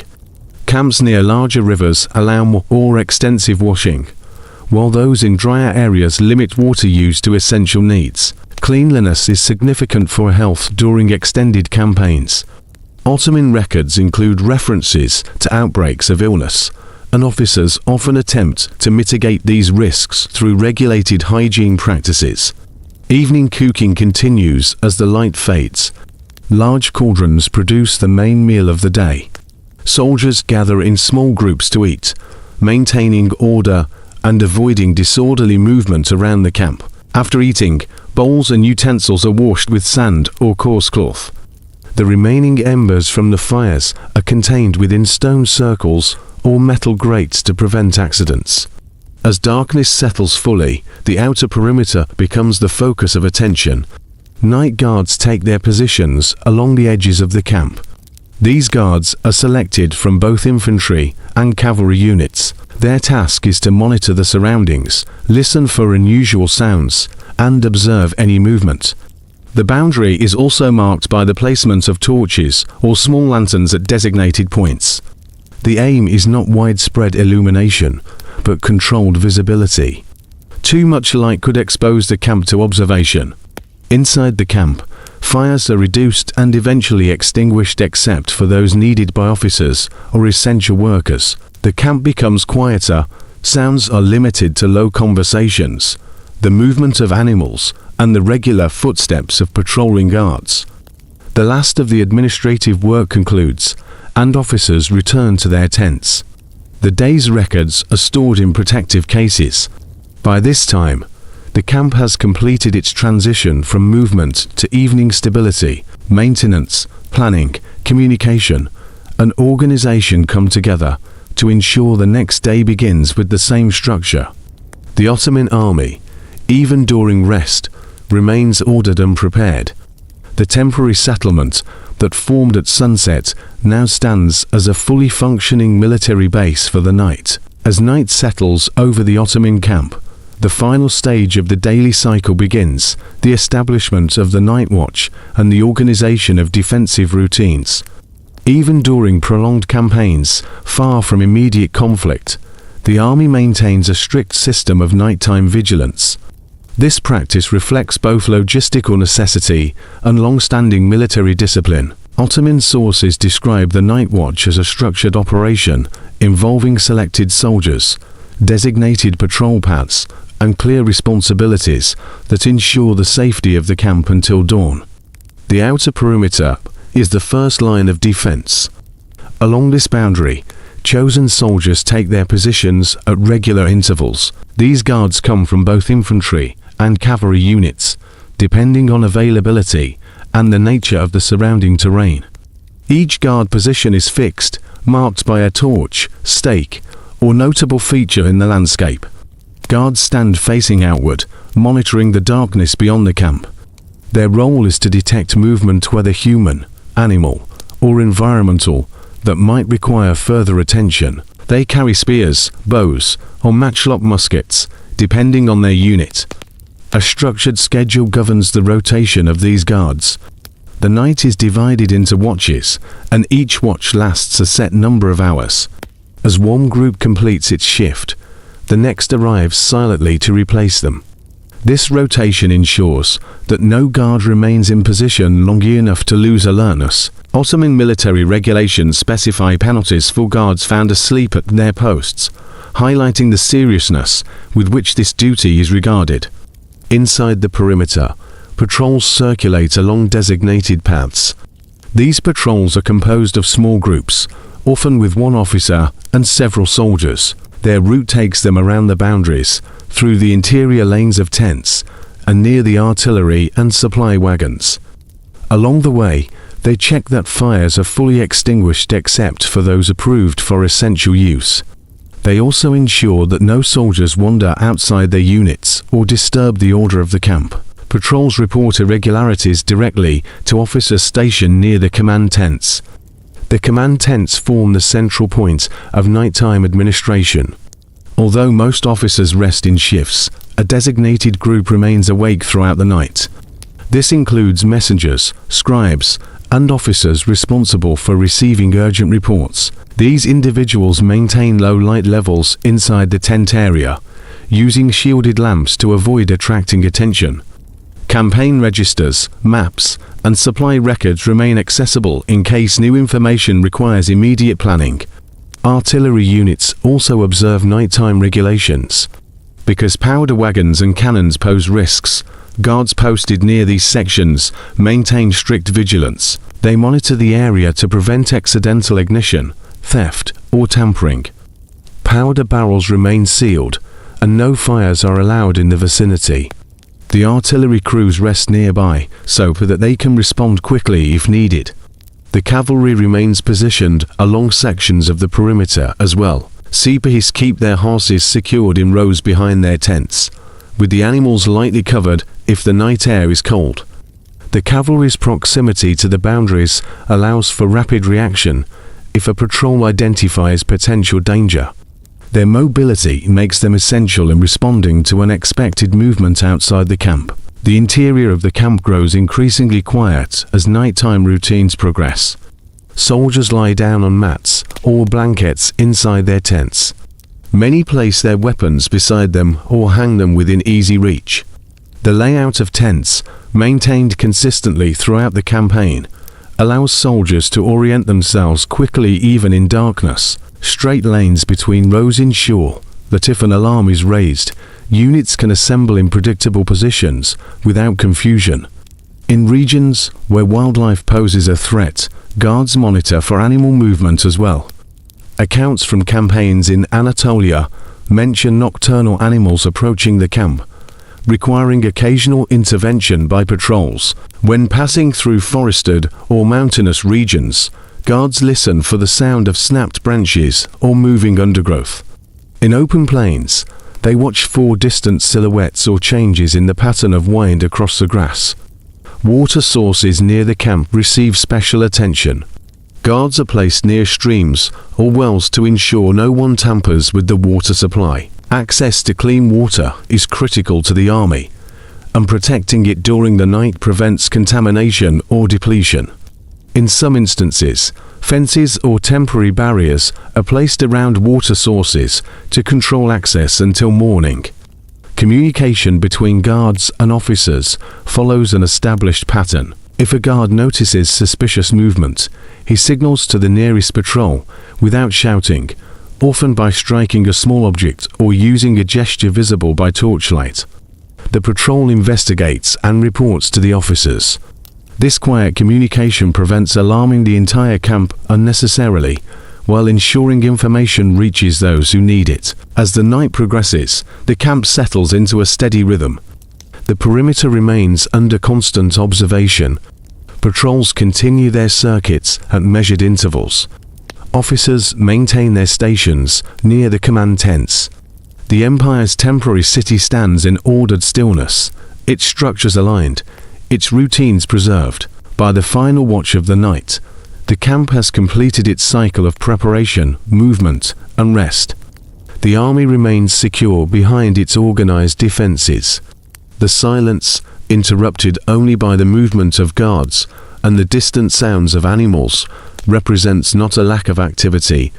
Camps near larger rivers allow more extensive washing, while those in drier areas limit water use to essential needs. Cleanliness is significant for health during extended campaigns. Ottoman records include references to outbreaks of illness, and officers often attempt to mitigate these risks through regulated hygiene practices. Evening cooking continues as the light fades. Large cauldrons produce the main meal of the day. Soldiers gather in small groups to eat, maintaining order and avoiding disorderly movement around the camp. After eating, bowls and utensils are washed with sand or coarse cloth. The remaining embers from the fires are contained within stone circles or metal grates to prevent accidents. As darkness settles fully, the outer perimeter becomes the focus of attention. Night guards take their positions along the edges of the camp. These guards are selected from both infantry and cavalry units. Their task is to monitor the surroundings, listen for unusual sounds, and observe any movement. The boundary is also marked by the placement of torches or small lanterns at designated points. The aim is not widespread illumination, but controlled visibility. Too much light could expose the camp to observation. Inside the camp, fires are reduced and eventually extinguished except for those needed by officers or essential workers. The camp becomes quieter, sounds are limited to low conversations, the movement of animals, and the regular footsteps of patrolling guards. The last of the administrative work concludes, and officers return to their tents. The day's records are stored in protective cases. By this time, the camp has completed its transition from movement to evening stability. Maintenance, planning, communication, and organization come together to ensure the next day begins with the same structure. The Ottoman army, even during rest, remains ordered and prepared. The temporary settlement that formed at sunset now stands as a fully functioning military base for the night. As night settles over the Ottoman camp, the final stage of the daily cycle begins, the establishment of the night watch and the organization of defensive routines. Even during prolonged campaigns, far from immediate conflict, the army maintains a strict system of nighttime vigilance. This practice reflects both logistical necessity and long-standing military discipline. Ottoman sources describe the night watch as a structured operation involving selected soldiers, designated patrol paths, and clear responsibilities that ensure the safety of the camp until dawn. The outer perimeter is the first line of defense. Along this boundary, chosen soldiers take their positions at regular intervals. These guards come from both infantry and cavalry units, depending on availability and the nature of the surrounding terrain. Each guard position is fixed, marked by a torch, stake, or notable feature in the landscape. Guards stand facing outward, monitoring the darkness beyond the camp. Their role is to detect movement, whether human, animal, or environmental, that might require further attention. They carry spears, bows, or matchlock muskets, depending on their unit. A structured schedule governs the rotation of these guards. The night is divided into watches, and each watch lasts a set number of hours. As one group completes its shift, the next arrives silently to replace them. This rotation ensures that no guard remains in position long enough to lose alertness. Ottoman military regulations specify penalties for guards found asleep at their posts, highlighting the seriousness with which this duty is regarded. Inside the perimeter, patrols circulate along designated paths. These patrols are composed of small groups, often with one officer and several soldiers. Their route takes them around the boundaries, through the interior lanes of tents, and near the artillery and supply wagons. Along the way, they check that fires are fully extinguished except for those approved for essential use. They also ensure that no soldiers wander outside their units or disturb the order of the camp. Patrols report irregularities directly to officers stationed near the command tents. The command tents form the central point of nighttime administration. Although most officers rest in shifts, a designated group remains awake throughout the night. This includes messengers, scribes, and officers responsible for receiving urgent reports. These individuals maintain low light levels inside the tent area, using shielded lamps to avoid attracting attention. Campaign registers, maps, and supply records remain accessible in case new information requires immediate planning. Artillery units also observe nighttime regulations. Because powder wagons and cannons pose risks, guards posted near these sections maintain strict vigilance. They monitor the area to prevent accidental ignition, theft, or tampering. Powder barrels remain sealed, and no fires are allowed in the vicinity. The artillery crews rest nearby so that they can respond quickly if needed. The cavalry remains positioned along sections of the perimeter as well. Sipahis keep their horses secured in rows behind their tents, with the animals lightly covered if the night air is cold. The cavalry's proximity to the boundaries allows for rapid reaction if a patrol identifies potential danger. Their mobility makes them essential in responding to unexpected movement outside the camp. The interior of the camp grows increasingly quiet as nighttime routines progress. Soldiers lie down on mats or blankets inside their tents. Many place their weapons beside them or hang them within easy reach. The layout of tents, maintained consistently throughout the campaign, allows soldiers to orient themselves quickly even in darkness. Straight lanes between rows ensure that if an alarm is raised, units can assemble in predictable positions without confusion. In regions where wildlife poses a threat, guards monitor for animal movement as well. Accounts from campaigns in Anatolia mention nocturnal animals approaching the camp, requiring occasional intervention by patrols. When passing through forested or mountainous regions, guards listen for the sound of snapped branches or moving undergrowth. In open plains, they watch for distant silhouettes or changes in the pattern of wind across the grass. Water sources near the camp receive special attention. Guards are placed near streams or wells to ensure no one tampers with the water supply. Access to clean water is critical to the army, and protecting it during the night prevents contamination or depletion. In some instances, fences or temporary barriers are placed around water sources to control access until morning. Communication between guards and officers follows an established pattern. If a guard notices suspicious movement, he signals to the nearest patrol without shouting, often by striking a small object or using a gesture visible by torchlight. The patrol investigates and reports to the officers. This quiet communication prevents alarming the entire camp unnecessarily, while ensuring information reaches those who need it. As the night progresses, the camp settles into a steady rhythm. The perimeter remains under constant observation. Patrols continue their circuits at measured intervals. Officers maintain their stations near the command tents. The Empire's temporary city stands in ordered stillness, its structures aligned, its routines preserved. By the final watch of the night, the camp has completed its cycle of preparation, movement, and rest. The army remains secure behind its organized defenses. The silence, interrupted only by the movement of guards and the distant sounds of animals, represents not a lack of activity,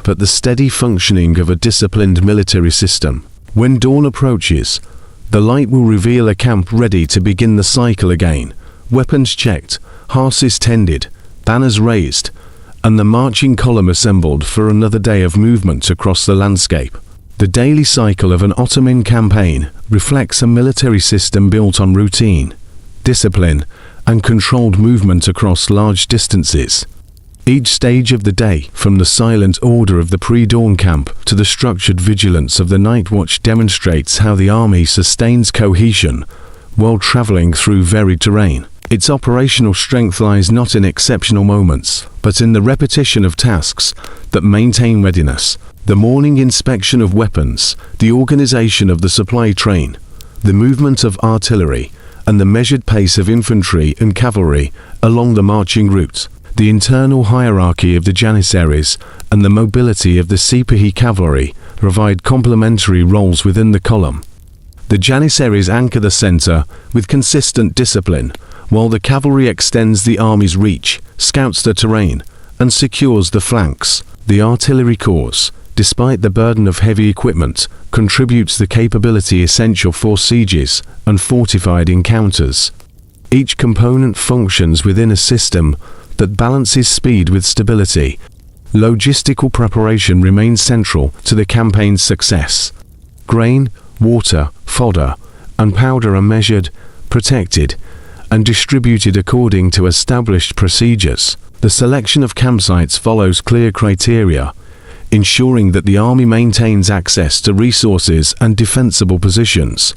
but the steady functioning of a disciplined military system. When dawn approaches, the light will reveal a camp ready to begin the cycle again. Weapons checked, horses tended, banners raised, and the marching column assembled for another day of movement across the landscape. The daily cycle of an Ottoman campaign reflects a military system built on routine, discipline, and controlled movement across large distances. Each stage of the day, from the silent order of the pre-dawn camp to the structured vigilance of the night watch, demonstrates how the army sustains cohesion while traveling through varied terrain. Its operational strength lies not in exceptional moments, but in the repetition of tasks that maintain readiness. The morning inspection of weapons, the organization of the supply train, the movement of artillery, and the measured pace of infantry and cavalry along the marching route. The internal hierarchy of the Janissaries and the mobility of the sipahi cavalry provide complementary roles within the column. The Janissaries anchor the center with consistent discipline, while the cavalry extends the army's reach, scouts the terrain, and secures the flanks. The artillery corps, despite the burden of heavy equipment, contributes the capability essential for sieges and fortified encounters. Each component functions within a system that balances speed with stability. Logistical preparation remains central to the campaign's success. Grain, water, fodder, and powder are measured, protected, and distributed according to established procedures. The selection of campsites follows clear criteria, ensuring that the army maintains access to resources and defensible positions.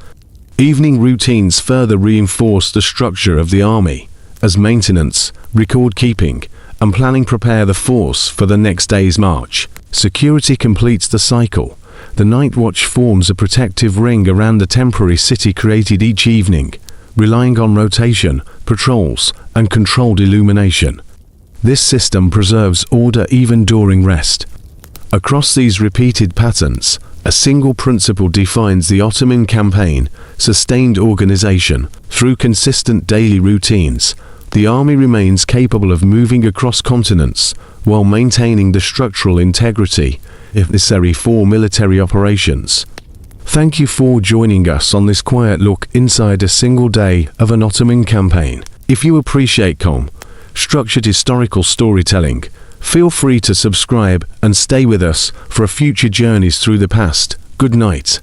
Evening routines further reinforce the structure of the army, as maintenance, record-keeping, and planning prepare the force for the next day's march. Security completes the cycle. The night watch forms a protective ring around the temporary city created each evening, relying on rotation, patrols, and controlled illumination. This system preserves order even during rest. Across these repeated patterns, a single principle defines the Ottoman campaign: sustained organization. Through consistent daily routines, The army remains capable of moving across continents while maintaining the structural integrity, if necessary, for military operations. Thank you for joining us on this quiet look inside a single day of an Ottoman campaign. If you appreciate calm, structured historical storytelling, feel free to subscribe and stay with us for future journeys through the past. Good night.